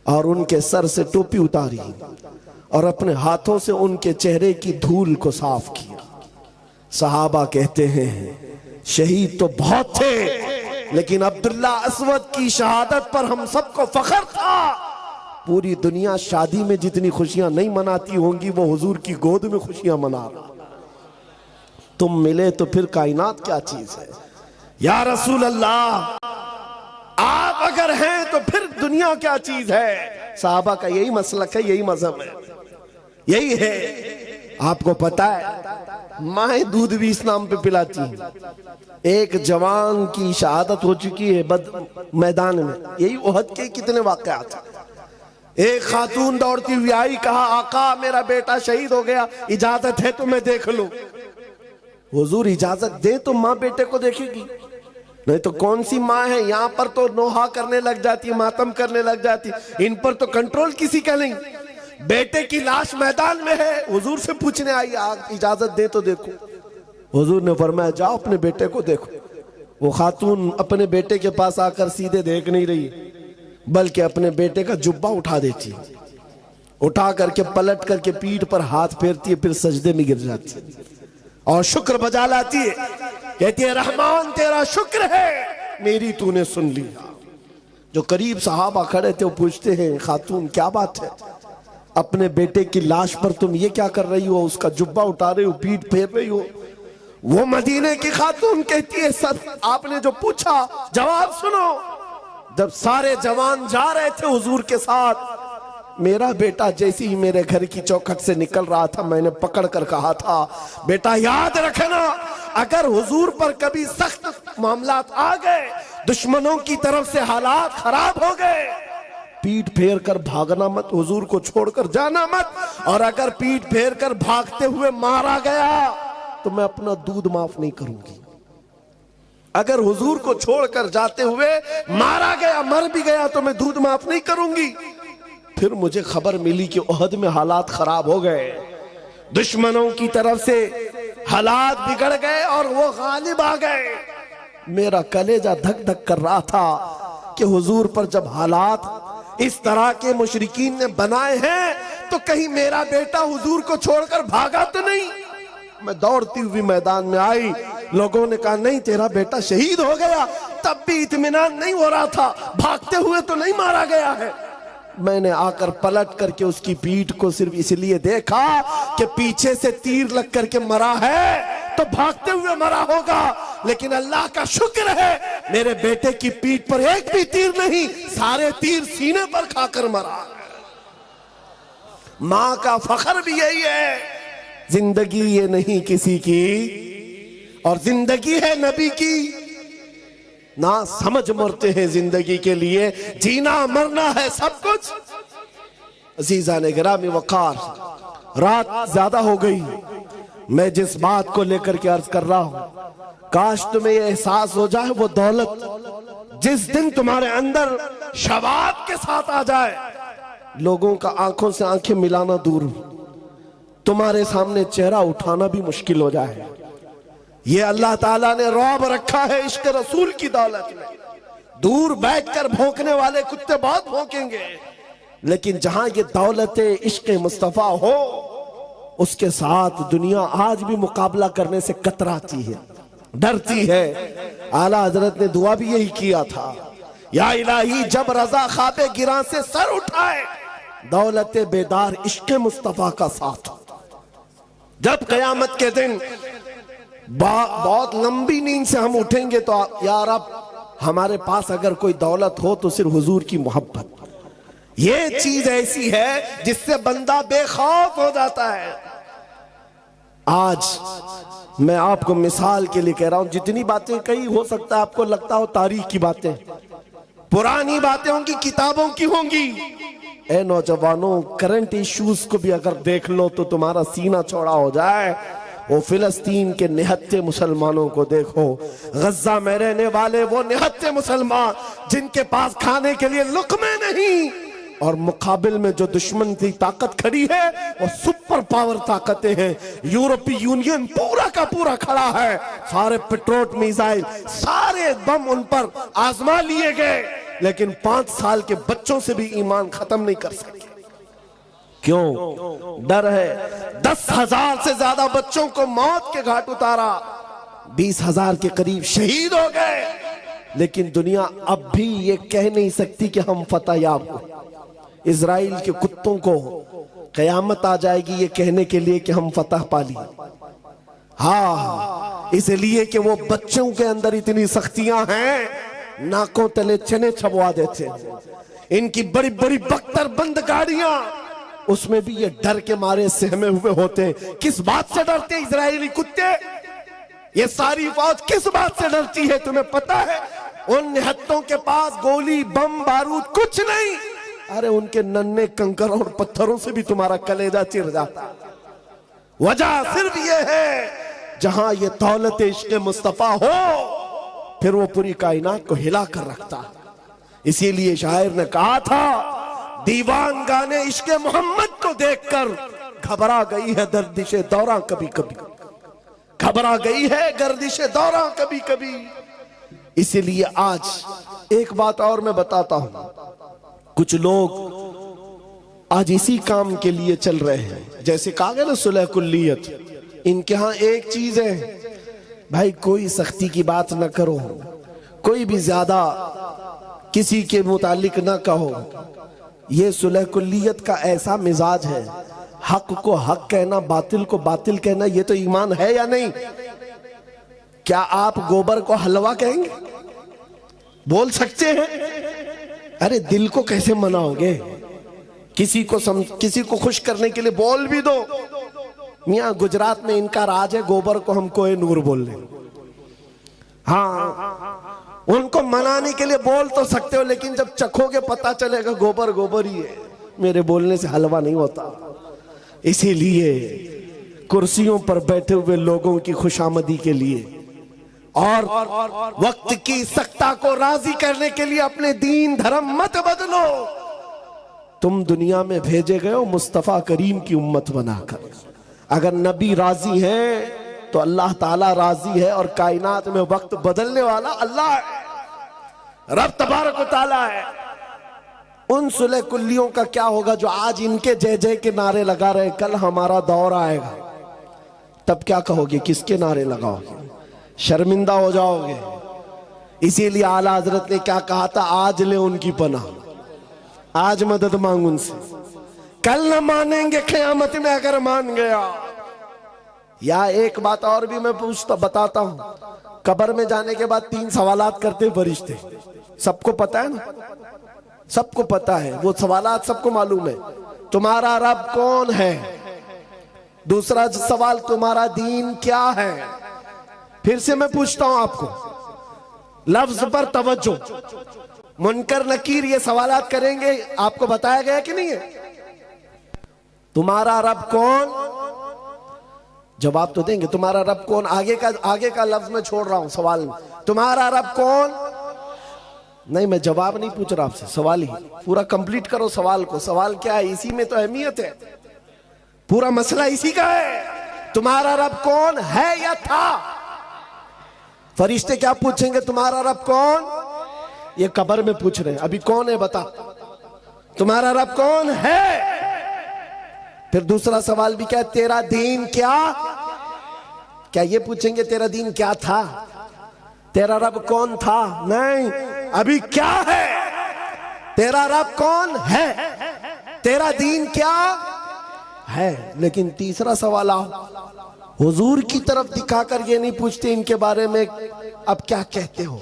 और उनके सर से टोपी उतारी और अपने हाथों से उनके चेहरे की धूल को साफ किया। सहाबा कहते हैं शहीद तो बहुत थे, लेकिन अब्दुल्ला अस्वद की शहादत पर हम सबको फख्र था। पूरी दुनिया शादी में जितनी खुशियां नहीं मनाती होंगी, वो हुजूर की गोद में खुशियां मना रहा। तुम मिले तो फिर कायनात क्या चीज है? या रसूल अल्लाह, आप अगर हैं तो फिर दुनिया क्या चीज है? साहबा का यही मसलक है, यही मजहब है, यही है। आपको पता है माए दूध भी इस नाम पे पिलाती है। एक जवान की शहादत हो चुकी है मैदान में, यही ओहद के कितने वाकयात हैं। एक खातून दौड़ती हुई आई, कहा आका मेरा बेटा शहीद हो गया, इजाजत है तो मैं देख लूं। हुजूर इजाजत दे तो माँ बेटे को देखेगी, नहीं तो कौन सी माँ है? यहाँ पर तो नोहा करने लग जाती है, मातम करने लग जाती है, इन पर तो कंट्रोल किसी का नहीं। बेटे की लाश मैदान में है, हुजूर से पूछने आई, आप इजाजत दे तो देखो। हुजूर ने फरमाया जाओ अपने बेटे को देखो। वो खातून अपने बेटे के पास आकर सीधे देख नहीं रही, बल्कि अपने बेटे का जुब्बा उठा देती है, उठा करके पलट करके पीठ पर हाथ फेरती है, फिर सजदे में गिर जाती है और शुक्र बजा लाती है, कहती है रहमान तेरा शुक्र है मेरी तूने सुन लिया। जो करीब सहाबा खड़े थे वो पूछते हैं खातून क्या बात है, अपने बेटे की लाश पर तुम ये क्या कर रही हो? उसका जुब्बा उठा रही हो, पीठ फेर रही हो। वो मदीने की खातून कहती है सर आपने जो पूछा जवाब सुनो। जब सारे जवान जा रहे थे हुजूर के साथ, मेरा बेटा जैसे ही मेरे घर की चौखट से निकल रहा था, मैंने पकड़ कर कहा था बेटा याद रखना, अगर हुजूर पर कभी सख्त मामलात आ गए, दुश्मनों की तरफ से हालात खराब हो गए, पीठ फेर कर भागना मत, हुजूर को छोड़कर जाना मत, और अगर पीठ फेर कर भागते हुए मारा गया तो मैं अपना दूध माफ नहीं करूंगी। अगर हुजूर को छोड़कर जाते हुए मारा गया, मर भी गया, तो मैं दूध माफ नहीं करूंगी। फिर मुझे खबर मिली कि ओहद में हालात खराब हो गए, दुश्मनों की तरफ से हालात बिगड़ गए और वो गालिब आ गए। मेरा कलेजा धक धक कर रहा था कि हुजूर पर जब हालात इस तरह के मुशरिकीन ने बनाए हैं, तो कहीं मेरा बेटा हुजूर को छोड़कर भागा तो नहीं। मैं दौड़ती हुई मैदान में आई, लोगों ने कहा नहीं तेरा बेटा शहीद हो गया, तब भी इत्मीनान नहीं हो रहा था, भागते हुए तो नहीं मारा गया है। मैंने आकर पलट करके उसकी पीठ को सिर्फ इसलिए देखा कि पीछे से तीर लग करके मरा है तो भागते हुए मरा होगा, लेकिन अल्लाह का शुक्र है मेरे बेटे की पीठ पर एक भी तीर नहीं, सारे तीर सीने पर खाकर मरा। मां का फख्र भी यही है, जिंदगी ये नहीं किसी की और जिंदगी है नबी की। ना समझ मरते हैं जिंदगी के लिए, जीना मरना है सब कुछ। अजीजा ने गिरामी वकार, रात ज्यादा हो गई, मैं जिस बात को लेकर के अर्ज कर रहा हूं, काश तुम्हें यह एहसास हो जाए वो दौलत जिस दिन तुम्हारे अंदर शबाब के साथ आ जाए, लोगों का आंखों से आंखें मिलाना दूर, तुम्हारे सामने चेहरा उठाना भी मुश्किल हो जाए। ये अल्लाह ताला ने रौब रखा है इश्क रसूल की दौलत में। दूर बैठकर भौंकने वाले कुत्ते बहुत भौंकेंगे, लेकिन जहां ये दौलत इश्क मुस्तफा हो, उसके साथ दुनिया आज भी मुकाबला करने से कतराती है, डरती है। आला हजरत ने दुआ भी यही किया था, या इलाही जब रजा ख्वाबे गिरा से सर उठाए, दौलत बेदार इश्क मुस्तफा का साथ। जब कयामत के दिन बहुत लंबी नींद से हम उठेंगे तो यार अब हमारे पास अगर कोई दौलत हो तो सिर्फ हुजूर की मोहब्बत। ये चीज ऐसी है जिससे बंदा बेखौफ हो जाता है। आज मैं आपको मिसाल के लिए कह रहा हूं, जितनी बातें कही हो सकता है आपको लगता हो तारीख की बातें, पुरानी बातें होंगी, किताबों की होंगी। ए नौजवानों, करंट इश्यूज को भी अगर देख लो तो तुम्हारा सीना चौड़ा हो जाए। वो फिलिस्तीन के निहत्थे मुसलमानों को देखो, गज्जा में रहने वाले वो निहत्थे मुसलमान जिनके पास खाने के लिए लुक़मे नहीं, और मुकाबिल में जो दुश्मन की ताकत खड़ी है वो सुपर पावर ताकतें हैं। यूरोपीय यूनियन पूरा का पूरा खड़ा है, सारे पेट्रोल मिसाइल सारे बम उन पर आजमा लिए गए, लेकिन 5 साल के बच्चों से भी ईमान खत्म नहीं कर सके। क्यों? डर है। 10,000 से ज्यादा बच्चों को मौत के घाट उतारा, 20,000 के करीब शहीद हो गए, लेकिन दुनिया अब भी ये कह नहीं सकती कि हम फतह याब हो। इजराइल के कुत्तों को कयामत आ जाएगी ये कहने के लिए कि हम फतह पा ली। हाँ, इसलिए कि वो बच्चों के अंदर इतनी सख्तियां हैं, नाकों तले चने छपवा देते हैं। इनकी बड़ी बड़ी बख्तर बंद गाड़ियां, उसमें भी ये डर के मारे सहमे हुए होते हैं। किस बात से डरते इजरायली कुत्ते? ये सारी फौज किस बात से डरती है तुम्हें पता है? उन निहत्तों के पास गोली बम बारूद कुछ नहीं, अरे उनके नन्हे कंकर और पत्थरों से भी तुम्हारा कलेजा चिर जाता। वजह सिर्फ ये है, जहां ये दौलत इश्क मुस्तफा हो फिर वो पूरी कायनात को हिला कर रखता। इसीलिए शायर ने कहा था, दीवान गाने इश्क मोहम्मद को देखकर घबरा गई है गर्दिशे दौरा कभी कभी, घबरा गई है गर्दिशे दौरा कभी कभी। इसीलिए आज एक बात और मैं बताता हूं, कुछ लोग आज इसी काम के लिए चल रहे हैं, जैसे कहा गया ना सुलह कुल्लियत। इनके यहां एक चीज है भाई, कोई सख्ती की बात ना करो, कोई भी ज्यादा किसी के मुतालिक ना कहो। ये सुलह कुल्लियत का ऐसा मिजाज है, हक को हक कहना, बातिल को बातिल कहना, ये तो ईमान है या नहीं? क्या आप गोबर को हलवा कहेंगे? बोल सकते हैं? अरे दिल को कैसे मनाओगे? किसी को खुश करने के लिए बोल भी दो। मियां गुजरात में इनका राज है, गोबर को हम कोई नूर बोल रहे। हाँ, उनको मनाने के लिए बोल तो सकते हो, लेकिन जब चखोगे पता चलेगा गोबर गोबर ही है। मेरे बोलने से हलवा नहीं होता। इसीलिए कुर्सियों पर बैठे हुए लोगों की खुशामदी के लिए और वक्त की सख्ता को राजी करने के लिए अपने दीन धर्म मत बदलो। तुम दुनिया में भेजे गए हो मुस्तफा करीम की उम्मत बनाकर। अगर नबी राजी है तो अल्लाह ताला राजी है, और कायनात में वक्त बदलने वाला अल्लाह है, रब तबारक व ताला है। उन सुलह कुल्लियों का क्या होगा जो आज इनके जय जय के नारे लगा रहे? कल हमारा दौर आएगा, तब क्या कहोगे? किसके नारे लगाओगे? शर्मिंदा हो जाओगे। इसीलिए आला हजरत ने क्या कहा था, आज ले उनकी पनाह, आज मदद मांग उनसे, कल न मानेंगे क़यामत में अगर मान गया। या एक बात और भी मैं बताता हूं, कब्र में जाने के बाद 3 सवालात करते फरिश्ते। सबको पता है ना? सबको पता है वो सवालात, सबको मालूम है। तुम्हारा रब कौन है? दूसरा सवाल, तुम्हारा दीन क्या है? फिर से मैं पूछता हूं आपको, लफ्ज पर तवज्जो। मुनकर नकीर ये सवालात करेंगे, आपको बताया गया कि नहीं है? तुम्हारा रब कौन? जवाब तो देंगे, तुम्हारा रब कौन? आगे का लफ्ज मैं छोड़ रहा हूं सवाल में। तुम्हारा रब कौन? नहीं, मैं जवाब नहीं पूछ रहा आपसे, सवाल ही पूरा कंप्लीट करो सवाल को। सवाल क्या है? इसी में तो अहमियत है, पूरा मसला इसी का है। तुम्हारा रब कौन है या था? फरिश्ते क्या पूछेंगे? तुम्हारा रब कौन ये कब्र में पूछ रहे हैं, अभी कौन है बता, तुम्हारा रब कौन है। फिर दूसरा सवाल भी क्या है, तेरा दीन क्या ये पूछेंगे तेरा दीन क्या था, तेरा रब कौन था, नहीं, अभी क्या है, तेरा रब कौन है, तेरा दीन क्या है। लेकिन तीसरा सवाल आओ, हुजूर की तरफ दिखाकर ये नहीं पूछते इनके बारे में अब क्या कहते हो,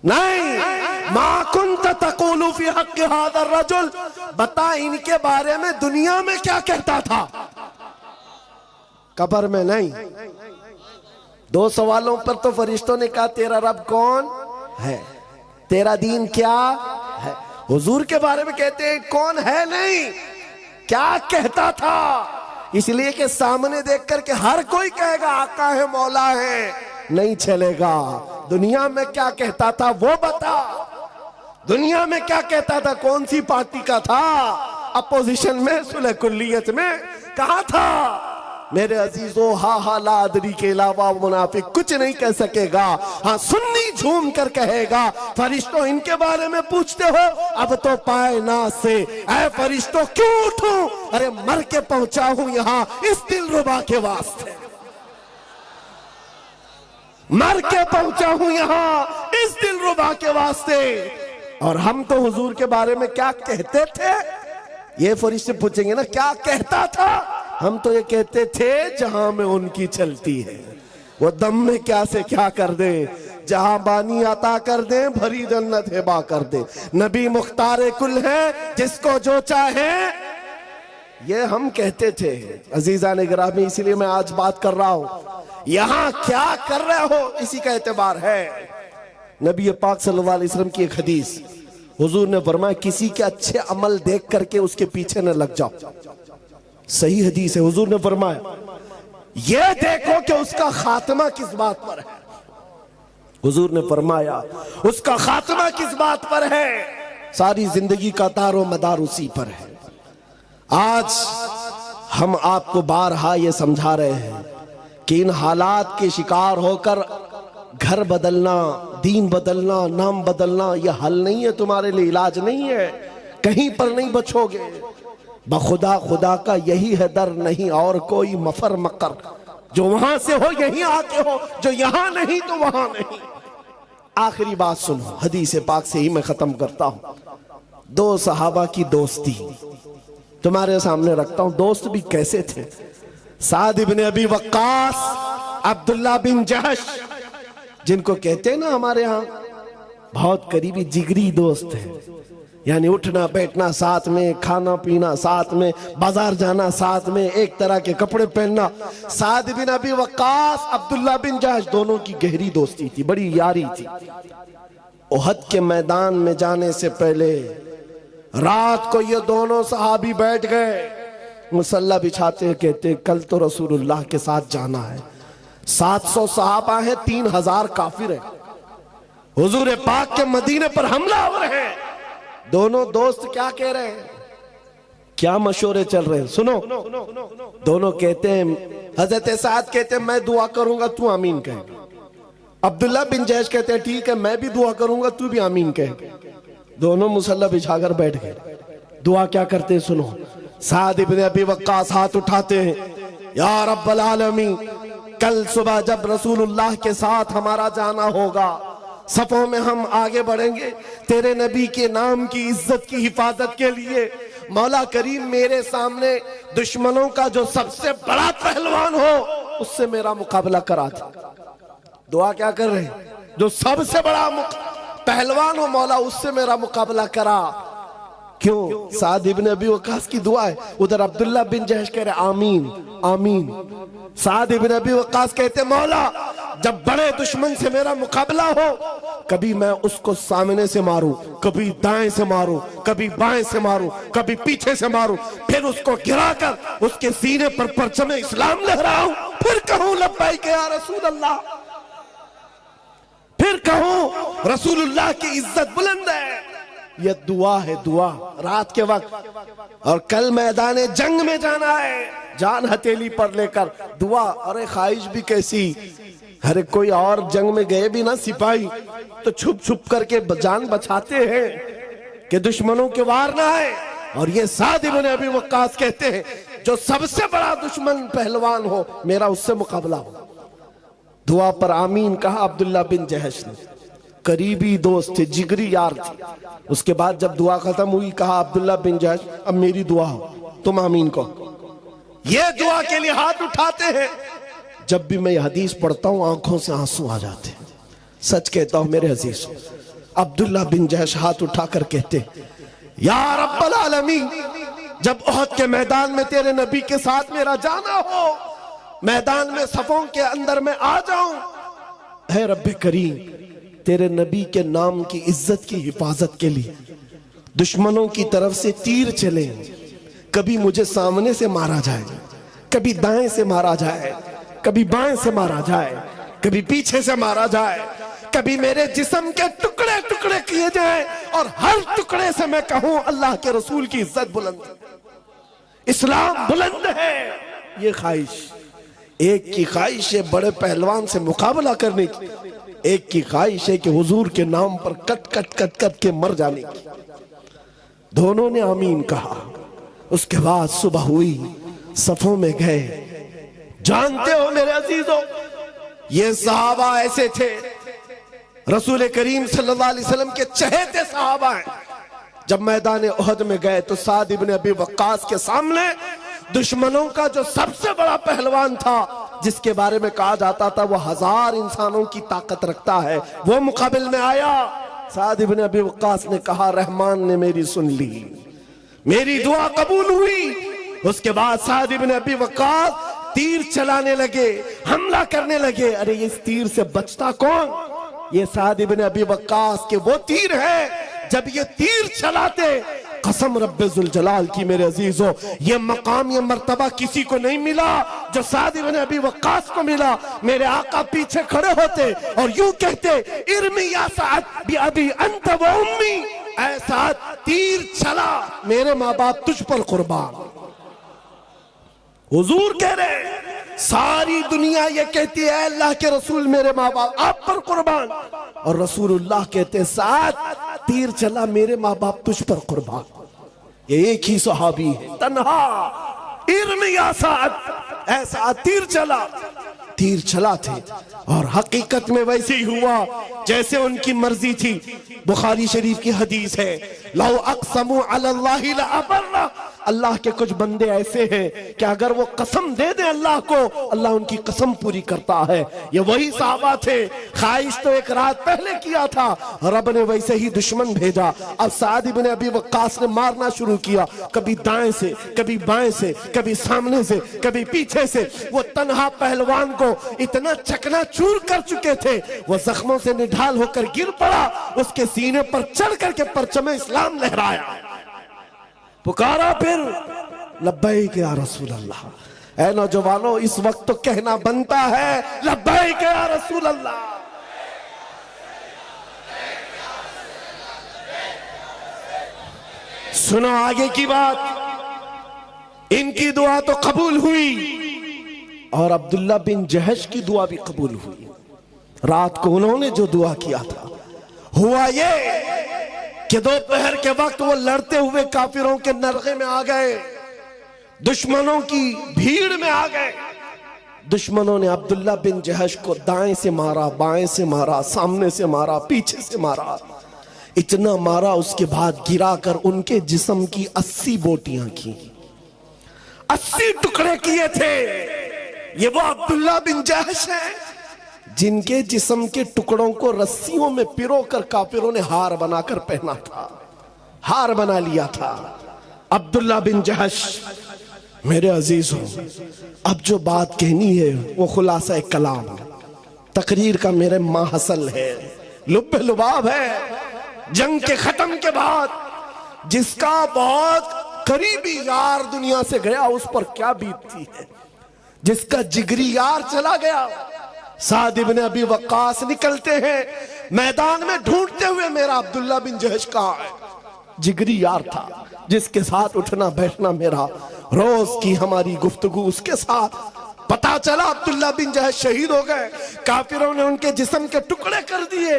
नहीं, मा कुंत तक़ूलु फी हक़्क़ि हाज़ा रजुल, बता इनके बारे में दुनिया में क्या कहता था, कब्र में नहीं। दो सवालों पर तो फरिश्तों ने कहा तेरा रब कौन है, तेरा दीन क्या है। हुजूर के बारे में कहते हैं कौन है, नहीं, क्या कहता था। इसलिए कि सामने देख करके हर कोई कहेगा आका है, मौला है, नहीं चलेगा। दुनिया में क्या कहता था वो बता, दुनिया में क्या कहता था, कौन सी पार्टी का था, अपोजिशन में, सुलह कुल्लियत में, कहा था। मेरे अजीजों, हा लादरी के अलावा मुनाफिक कुछ नहीं कह सकेगा। हाँ, सुन्नी झूम कर कहेगा फरिश्तों इनके बारे में पूछते हो, अब तो पाए ना से ऐ फरिश्तों क्यों उठूं, अरे मर के पहुंचा हूं यहां इस दिलरुबा के वास्ते, मर के पहुंचा हूं यहां इस दिलरुबा के वास्ते। और हम तो हुजूर के बारे में क्या कहते थे, ये फरिश्ते पूछेंगे ना क्या कहता था, हम तो ये कहते थे जहां में उनकी चलती है वो दम में क्या से क्या कर दे, जहां बानी अता कर दे, भरी जन्नत हिबा कर दे, नबी मुख्तार कुल है, जिसको जो चाहे ये हम कहते थे। अजीजा ने गिरामी, इसीलिए मैं आज बात कर रहा हूं, यहां क्या कर रहे हो इसी का एतबार है। नबी पाक सल्लल्लाहु अलैहि वसल्लम की एक हदीस, हुजूर ने फरमाया किसी के अच्छे अमल देख करके उसके पीछे न लग जाओ। सही हदीस है, हुजूर ने फरमाया ये देखो कि उसका खात्मा किस बात पर है, हुजूर ने फरमाया उसका खात्मा किस बात पर है, सारी जिंदगी का तारो मदार उसी पर है। आज हम आपको बारहा ये समझा रहे हैं कि इन हालात के शिकार होकर घर बदलना, दीन बदलना, नाम बदलना यह हल नहीं है, तुम्हारे लिए इलाज नहीं है, कहीं पर नहीं बचोगे। बखुदा खुदा का यही है दर, नहीं और कोई मफर मकर, जो वहां से हो यहीं आके हो, जो यहां नहीं तो वहां नहीं। आखिरी बात सुनो, हदीस पाक से ही मैं खत्म करता हूं। दो सहाबा की दोस्ती तुम्हारे सामने रखता हूं, दोस्त भी कैसे थे। साद इब्न अबी वक्कास, अब्दुल्ला बिन जहश, जिनको कहते हैं ना हमारे यहाँ बहुत करीबी जिगरी दोस्त है, यानी उठना बैठना साथ में, खाना पीना साथ में, बाजार जाना साथ में, एक तरह के कपड़े पहनना। साद बिन अबी वक्कास, अब्दुल्ला बिन जहश, दोनों की गहरी दोस्ती थी, बड़ी यारी थी। उहद के मैदान में जाने से पहले रात को ये दोनों सहाबी बैठ गए, मुसल्ला बिछाते, कहते कल तो रसूलुल्लाह के साथ जाना है, 700 सहाबा है, 3000 काफिर है, हुजूर पाक के मदीने पर हमला हो रहे हैं। दोनों दोस्त क्या कह रहे हैं, क्या मशवरे चल रहे हैं, सुनो। दोनों कहते हैं, हजरत साद कहते हैं मैं दुआ करूंगा तू आमीन कहे, अब्दुल्ला बिन जैश कहते हैं ठीक है मैं भी दुआ करूंगा तू भी आमीन कहे। दोनों मुसल्ला बिछाकर बैठ गए, दुआ क्या करते हैं सुनो। साद इब्न अबी वक्कास हाथ उठाते हैं, या रब्बल आलमीन, कल सुबह जब रसूलुल्लाह के साथ हमारा जाना होगा, सफों में हम आगे बढ़ेंगे तेरे नबी के नाम की इज्जत की हिफाजत के लिए, मौला करीम मेरे सामने दुश्मनों का जो सबसे बड़ा पहलवान हो उससे मेरा मुकाबला करा दे। दुआ क्या कर रहे हैं, जो सबसे बड़ा पहलवान हो मौला उससे मेरा मुकाबला करा। क्यों, साद इब्न अबी वक्कास की दुआ है, उधर अब्दुल्ला बिन जहश कह रहे आमीन आमीन। साद इब्न अबी वक्कास कहते मौला जब बड़े दुश्मन से मेरा मुकाबला हो, कभी मैं उसको सामने से मारूं, कभी दाएं से मारूं, कभी बाएं से मारूं, कभी पीछे से मारूं, फिर उसको गिराकर उसके सीने पर परचम इस्लाम लहराऊं, फिर कहूं लब्बैक या रसूल अल्लाह, फिर कहूं रसूलुल्लाह की इज्जत बुलंद है। यह दुआ है, दुआ रात के वक्त। और कल मैदान जंग में जाना है, जान हथेली पर लेकर दुआ। अरे ख्वाहिश भी कैसी, अरे कोई और जंग में गए भी ना सिपाही तो छुप छुप करके जान बचाते हैं कि दुश्मनों के वार ना आए। और ये साद इब्न अबी वक्कास कहते हैं जो सबसे बड़ा दुश्मन पहलवान हो मेरा उससे मुकाबला हो। दुआ पर आमीन कहा अब्दुल्ला बिन जहश ने। करीबी दोस्त थे, जिगरी यार थे। उसके बाद जब दुआ खत्म हुई कहा अब्दुल्ला बिन जहश अब मेरी दुआ हो, तुम आमीन कहो। ये दुआ के लिए हाथ उठाते हैं। जब भी मैं हदीस पढ़ता हूं आंखों से आंसू आ जाते हैं। सच कहता हूं मेरे अजीज, अब्दुल्ला बिन जहश हाथ उठाकर कहते या रब्बल आलमीन, जब ओहद के मैदान में तेरे नबी के साथ मेरा जाना हो, मैदान में सफों के अंदर मैं आ जाऊं, है रब्बे करीम तेरे नबी के नाम की इज्जत की हिफाजत के लिए दुश्मनों की तरफ से तीर चले, कभी मुझे सामने से मारा जाए, कभी दाएं से मारा जाए, कभी बाएं से मारा जाए, कभी पीछे से मारा जाए, कभी मेरे जिस्म के टुकड़े टुकड़े किए जाए और हर टुकड़े से मैं कहूं अल्लाह के रसूल की इज्जत बुलंद, इस्लाम बुलंद है। ये ख्वाहिश, एक की ख्वाहिश है बड़े पहलवान से मुकाबला करने की, एक की ख्वाहिश है कि हुजूर के नाम पर कट कट कट कट के मर जाने की। दोनों ने आमीन कहा। उसके बाद सुबह हुई, सफों में गए। जानते हो मेरे अजीजों, ये सहाबा ऐसे थे, रसूल करीम सल्लल्लाहु अलैहि वसल्लम के चहेते सहाबा हैं। जब मैदान ओहद में गए तो साद इब्न अबी वक्कास के सामने दुश्मनों का जो सबसे बड़ा पहलवान था, जिसके बारे में कहा जाता था वो 1000 इंसानों की ताकत रखता है, वो मुकाबिल में आया। साद इब्न अबी वक्कास ने कहा रहमान ने मेरी सुन ली, मेरी दुआ कबूल हुई। उसके बाद साद इब्न अबी वक्कास तीर चलाने लगे, हमला करने लगे। अरे इस तीर से बचता कौन? ये साद इब्न अबी वक्कास के वो तीर है। जब ये तीर चलाते, कसम रब्बे जुल जलाल की मेरे अजीजों, ये मकाम ये मर्तबा किसी को नहीं मिला जो साद इब्न अबी वक्कास को मिला। मेरे आका पीछे खड़े होते और यूं कहते इरमी या साद बि अबी अंत व उम्मी, ऐ साद तीर चला, मेरे माँ बाप तुझ पर कुर्बान। हुजूर कह रहे सारी दुनिया ये कहती है अल्लाह के रसूल मेरे माँ बाप आप पर कुर्बान, और रसूलुल्लाह कहते साथ तीर चला मेरे माँ बाप तुझ पर कुर्बान। ये एक ही सहाबी है, तन्हा इर्मिया साथ, ऐसा तीर चला। तीर चला थे और हकीकत में वैसे ही हुआ जैसे उनकी मर्जी थी। बुखारी शरीफ की हदीस है, लौ अक़समू अलल्लाहि लअबर्रा, अल्लाह के कुछ बंदे ऐसे हैं कि अगर वो कसम दे दे अल्लाह को, अल्लाह उनकी कसम पूरी करता है। ये वही सहाबा थे। ख्वाहिश तो एक रात पहले किया था, रब ने वैसे ही दुश्मन भेजा। अब साद इब्न अबी वक्कास ने मारना शुरू किया, कभी दाएं से, कभी बाएं से, कभी सामने से, कभी पीछे से। वो तन्हा पहलवान को इतना चकनाचूर कर चुके थे, वो जख्मों से निढाल होकर गिर पड़ा। उसके सीने पर चढ़ करके परचम इस्लाम लहराया, पुकारा, फिर लब्बैक या रसूल अल्लाह। ऐ नौजवानों, इस वक्त तो कहना बनता है लब्बैक या रसूल अल्लाह। सुनो आगे की बात। इनकी दुआ तो कबूल हुई और अब्दुल्ला बिन जहश की दुआ भी कबूल हुई। रात को उन्होंने जो दुआ किया था, हुआ ये कि दोपहर के वक्त वो लड़ते हुए काफिरों के नरगे में आ गए, दुश्मनों की भीड़ में आ गए। दुश्मनों ने अब्दुल्ला बिन जहश को दाएं से मारा, बाएं से मारा, सामने से मारा, पीछे से मारा। इतना मारा, उसके बाद गिराकर उनके जिस्म की 80 बोटियां की, 80 टुकड़े किए थे। ये वो अब्दुल्ला बिन जहश है जिनके जिस्म के टुकड़ों को रस्सियों में पिरोकर काफिरों ने हार बनाकर पहना था, हार बना लिया था। अब्दुल्ला बिन जहश। मेरे अजीजों, अब जो बात कहनी है वो खुलासा कलाम, तकरीर का मेरे माहसल है, लुब्बे लुबाब है। जंग के खत्म के बाद जिसका बहुत करीबी यार दुनिया से गया, उस पर क्या बीतती है। जिसका जिगरी यार चला गया। साद इब्न अबी वक्कास निकलते हैं मैदान में ढूंढते हुए, मेरा अब्दुल्ला बिन जहश कहाँ है। जिगरी यार था, जिसके साथ उठना बैठना मेरा, रोज की हमारी गुफ्तगू उसके साथ। पता पता चला अब्दुल्ला बिन जहश शहीद हो गए, काफिरों ने उनके जिस्म के टुकड़े कर दिए।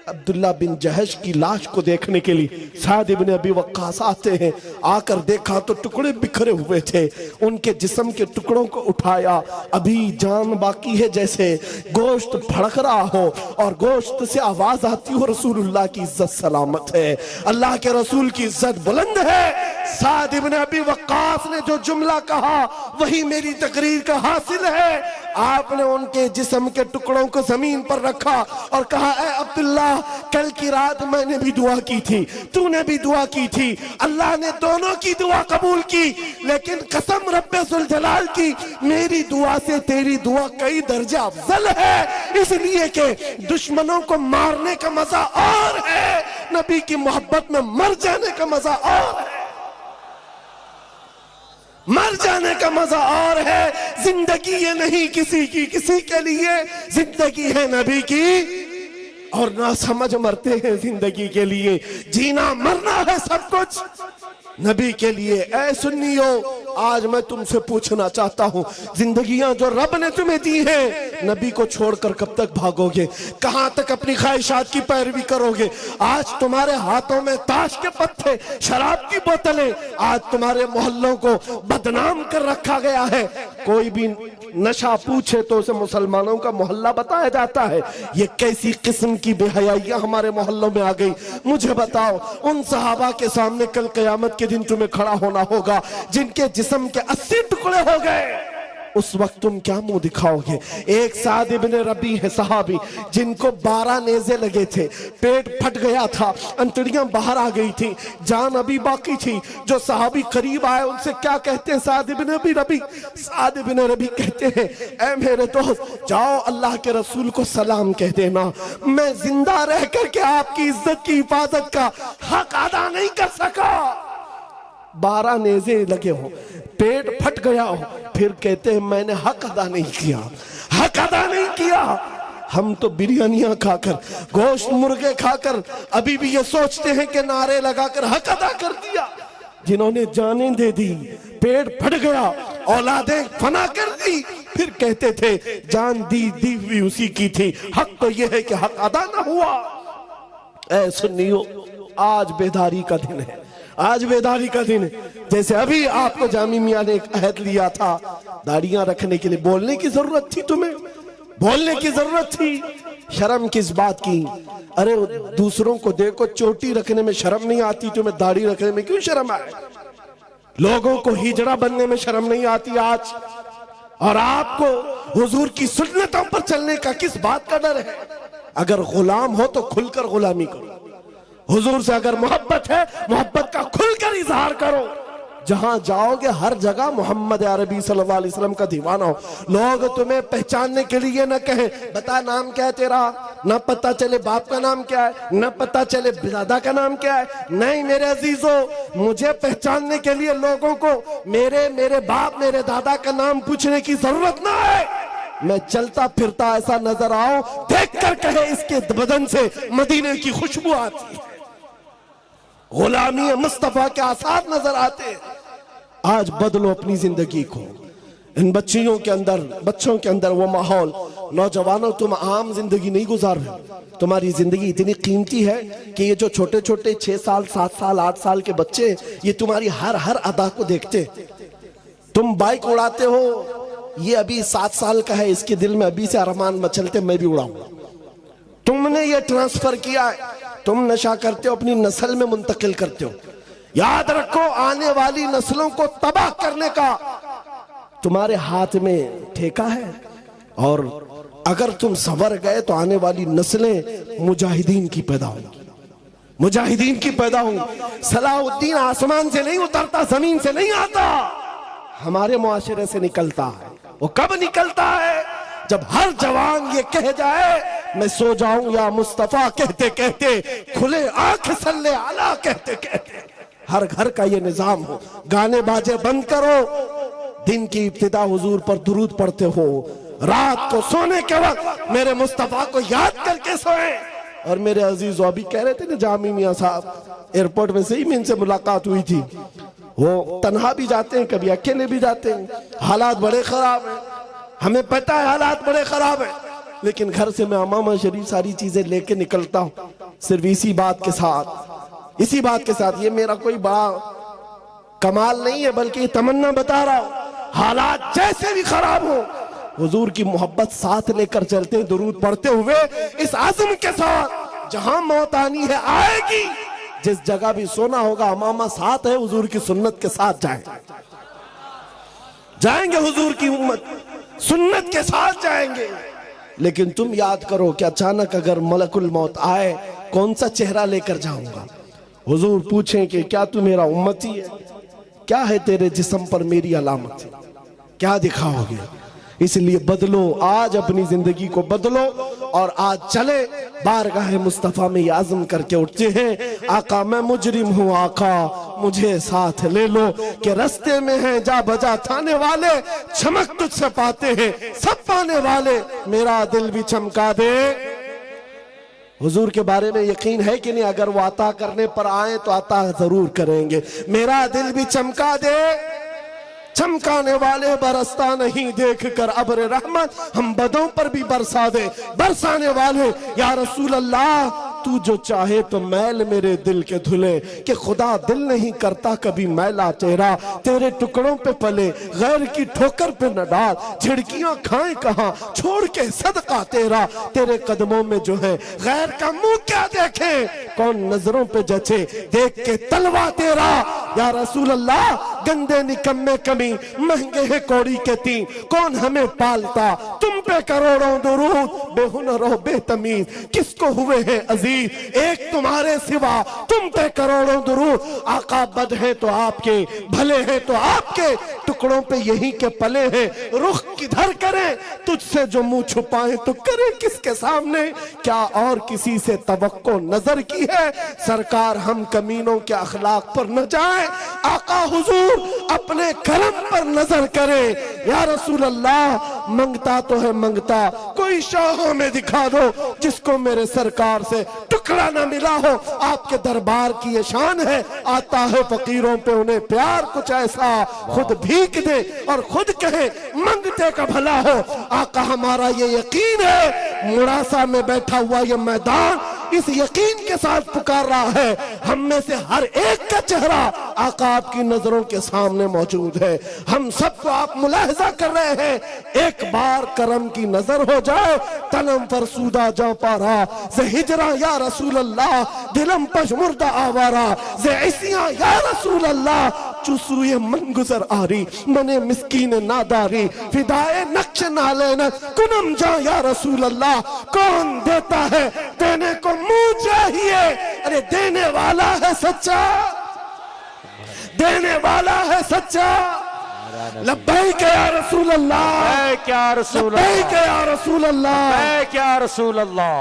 अब्दुल्ला बिन जहश की लाश को देखने के लिए साद इब्न अबी वक्कास आते हैं। आकर देखा तो टुकड़े बिखरे हुए थे। उनके जिस्म के टुकड़ों को उठाया, अभी जान बाकी है, जैसे गोश्त फड़क रहा हो और गोश्त से आवाज आती हो रसूलुल्लाह की इज्जत सलामत है, अल्लाह के रसूल की इज्जत बुलंद है। साद इब्न अबी वक्कास ने जो जुमला कहा वही मेरी तकरीर का हासिल है। आपने उनके जिस्म के टुकड़ों को जमीन पर रखा और कहा, ऐ अब्दुल्ला, कल की रात मैंने भी दुआ की थी, तूने भी दुआ की थी, अल्लाह ने दोनों की दुआ कबूल की, लेकिन कसम रब्बे जुल जलाल की, मेरी दुआ से तेरी दुआ कई दर्जा अफजल है, इसलिए कि दुश्मनों को मारने का मजा और है, नबी की मोहब्बत में मर जाने का मजा और है, मर जाने का मजा और है। जिंदगी ये नहीं किसी की किसी के लिए, जिंदगी है नबी की और ना समझ मरते हैं जिंदगी के लिए, जीना मरना है सब कुछ नबी के लिए। ऐ सुन्नियों, आज मैं तुमसे पूछना चाहता हूं, जिंदगियां जो रब ने तुम्हें दी हैं, नबी को छोड़कर कब तक भागोगे? कहां तक अपनी ख्वाहिशात की पैरवी करोगे? आज तुम्हारे हाथों में ताश के पत्ते, शराब की बोतलें, आज तुम्हारे मोहल्लों को बदनाम कर रखा गया है। कोई भी नशा पूछे तो उसे मुसलमानों का मोहल्ला बताया जाता है। ये कैसी किस्म की बेहयाइयां हमारे मोहल्लों में आ गई? मुझे बताओ, उन सहाबा के सामने कल कयामत के दिन तुम्हें खड़ा होना होगा जिनके जिस्म के 80 टुकड़े हो गए, उस वक्त तुम क्या मुंह दिखाओगे? एक साद इब्न रबी है सहाबी, जिनको 12 नेज़े लगे थे, पेट फट गया था, अंतड़ियां बाहर आ गई थी, जान अभी बाकी थी। जो सहाबी करीब आए उनसे क्या कहते हैं? साद इब्न रबी, साद इब्न रबी कहते हैं, ऐ मेरे दोस्त, जाओ अल्लाह के रसूल को सलाम कह देना, मैं जिंदा रह करके आपकी इज्जत की हिफाजत का हक अदा नहीं कर सका। 12 नेज़े लगे हो, पेट फट गया हो, फिर कहते हैं मैंने हक अदा नहीं किया, हक अदा नहीं किया। हम तो बिरयानियां खाकर, गोश्त मुर्गे खाकर अभी भी ये सोचते हैं कि नारे लगाकर हक अदा कर दिया। जिन्होंने जानें दे दी, पेट फट गया, औलादें फना कर दी, फिर कहते थे जान दी हुई उसी की थी, हक तो यह है कि हक अदा ना हुआ। ऐ सुन्नियों, आज बेदारी का दिन है, आज बेदारी का दिन है। जैसे अभी आपको जामी मियां ने एक अहद लिया था दाढ़ियां रखने के लिए, बोलने की जरूरत थी, तुम्हें बोलने की जरूरत थी, शर्म किस बात की? अरे दूसरों को देखो, चोटी रखने में शर्म नहीं आती, तुम्हें दाढ़ी रखने में क्यों शर्म आए? लोगों को हिजड़ा बनने में शर्म नहीं आती आज, और आपको हुजूर की सुन्नतों पर चलने का किस बात का डर है? अगर गुलाम हो तो खुलकर गुलामी करो, हुजूर से अगर मोहब्बत है, मोहब्बत का खुलकर इजहार करो। जहां जाओगे हर जगह मोहम्मद अरबी सल्लल्लाहु अलैहि वसल्लम का दीवाना हो। लोग तुम्हें पहचानने के लिए न कहें बता नाम क्या है तेरा, न पता चले बाप का नाम क्या है, न पता चले दादा का नाम क्या है। नहीं मेरे अजीजों, मुझे पहचानने के लिए लोगों को मेरे बाप मेरे दादा का नाम पूछने की जरूरत ना है। मैं चलता फिरता ऐसा नजर आओ, देख कर कहे इसके बदन से मदीने की खुशबू आती है, गुलामी मुस्तफा के आसार नजर आते। आज बदलो अपनी जिंदगी को। इन बच्चों के अंदर वो माहौल। नौजवानों, तुम आम जिंदगी नहीं गुजार रहे, तुम्हारी जिंदगी इतनी कीमती है कि ये जो छोटे छोटे 6 साल 7 साल 8 साल के बच्चे, ये तुम्हारी हर अदा को देखते। तुम बाइक उड़ाते हो, ये अभी 7 साल का है, इसके दिल में अभी से अरमान मचलते मैं भी उड़ाऊंगा। तुमने ये ट्रांसफर किया है, तुम नशा करते हो, अपनी नस्ल में मुंतकिल करते हो। याद रखो, आने वाली नस्लों को तबाह करने का तुम्हारे हाथ में ठेका है, और अगर तुम सवर गए तो आने वाली नस्लें मुजाहिदीन की पैदा होंगी, मुजाहिदीन की पैदा होंगी। सलाहुद्दीन आसमान से नहीं उतरता, जमीन से नहीं आता, हमारे मुआशरे से निकलता है। वो कब निकलता है? जब हर जवान ये कह जाए मैं सो जाऊं या मुस्तफा कहते कहते, खुले आंख सल्ले आला कहते कहते। हर घर का ये निजाम हो, गाने बाजे बंद करो, दिन की इब्तिदा हुजूर पर दुरूद पढ़ते हो, रात को सोने के वक्त मेरे मुस्तफा को याद करके सोए। और मेरे अजीज अभी कह रहे थे ना, जामी मियां साहब एयरपोर्ट में से ही इनसे मुलाकात हुई थी। वो तन्हा भी जाते हैं, कभी अकेले भी जाते हैं, हालात बड़े खराब हैं। हमें पता है हालात बड़े खराब हैं, लेकिन घर से मैं अमामा शरीफ सारी चीजें लेके निकलता हूं सिर्फ इसी बात के साथ, इसी बात के साथ। ये मेरा कोई बड़ा कमाल नहीं है, बल्कि ये तमन्ना बता रहा हूं। हालात जैसे भी खराब हो, हुजूर की मोहब्बत साथ लेकर चलते, दुरूद पढ़ते हुए इस आज़म के साथ, जहां मौत आनी है आएगी, जिस जगह भी सोना होगा अमामा साथ है, हुजूर की सुन्नत के साथ जाएंगे, हुजूर की उम्मत सुन्नत के साथ जाएंगे। लेकिन तुम याद करो कि अचानक अगर मलकुल मौत आए, कौन सा चेहरा लेकर जाऊंगा? हुजूर पूछें कि क्या तू मेरा उम्मती है? क्या है तेरे जिस्म पर मेरी अलामत? क्या दिखाओगे? इसलिए बदलो, आज अपनी जिंदगी को बदलो और आज चले बारगाह मुस्तफा में आज़म करके उठते हैं, आका मैं मुजरिम हूँ, आका मुझे साथ ले लो, कि रास्ते में हैं जा बजा थाने वाले, चमक तुझसे पाते हैं सब पाने वाले, मेरा दिल भी चमका दे। हुजूर के बारे में यकीन है कि नहीं? अगर वो अता करने पर आए तो अता जरूर करेंगे। मेरा दिल भी चमका दे, चमकाने वाले बरसता नहीं देख कर अब्र रहमत, हम बदों पर भी बरसा दे बरसाने वाले। या रसूल अल्लाह तू जो चाहे तो मैल मेरे दिल के धुले, कि खुदा दिल नहीं करता कभी मैला चेहरा, तेरे टुकड़ों पे पले गैर की ठोकर पे न डाल, झिड़कियां खाए कहां छोड़ के सदका तेरा, तेरे कदमों में जो है गैर का मुंह क्या देखे, कौन नजरों पे जचे देख के तलवा तेरा। या रसूल अल्लाह गंदे निकम्मे कमी महंगे हैं कौड़ी के तीन, कौन हमें पालता, तुम पे करोड़ों दुरूद, बेहुनर हो बेतमीज किसको हुए हैं अजीज, एक तुम्हारे सिवा तुम पे करोड़ों दुरूद। आका बद है तो आपके, भले हैं तो आपके, टुकड़ों पे यही के पले हैं, रुख किधर करें तुझसे जो मुंह छुपाए तो करें किसके सामने, क्या और किसी से तवक्को नजर की है, सरकार हम कमीनों के अखलाक पर न जाए, आका हुजूर अपने करम पर नजर करे। या रसूल अल्लाह मंगता तो है मंगता, कोई शाहों में दिखा दो जिसको मेरे सरकार से टुकड़ा ना मिला हो, आपके दरबार की ये शान है, आता है फकीरों पे उन्हें प्यार कुछ ऐसा, खुद भीख दे और खुद कहे मंगते का भला हो। आका हमारा ये यकीन है, मुड़ासा में बैठा हुआ ये मैदान इस यकीन के साथ पुकार रहा है, हम में से हर एक का चेहरा आका आपकी नजरों के सामने मौजूद है, हम सबको आप मुलाहिजा कर रहे हैं। एक बार करम की नजर हो जाए, तलम फरसूदा जा पारा से हिजरा या रसूल अल्लाह, दिलम पशमुर्दा आवारा से ऐसियां या रसूल अल्लाह, चुसूए मन गुजर आरी मने मिस्कीन नादारी, फिदाए नक्श नालेन कुनम जा या रसूल अल्लाह। कौन देता है देने को मुंह चाहिए, अरे देने वाला है सच्चा, देने वाला है सच्चा। लब्बैक या रसूल अल्लाह, क्या रसूल अल्लाह, लब्बैक या रसूल अल्लाह, क्या रसूल अल्लाह।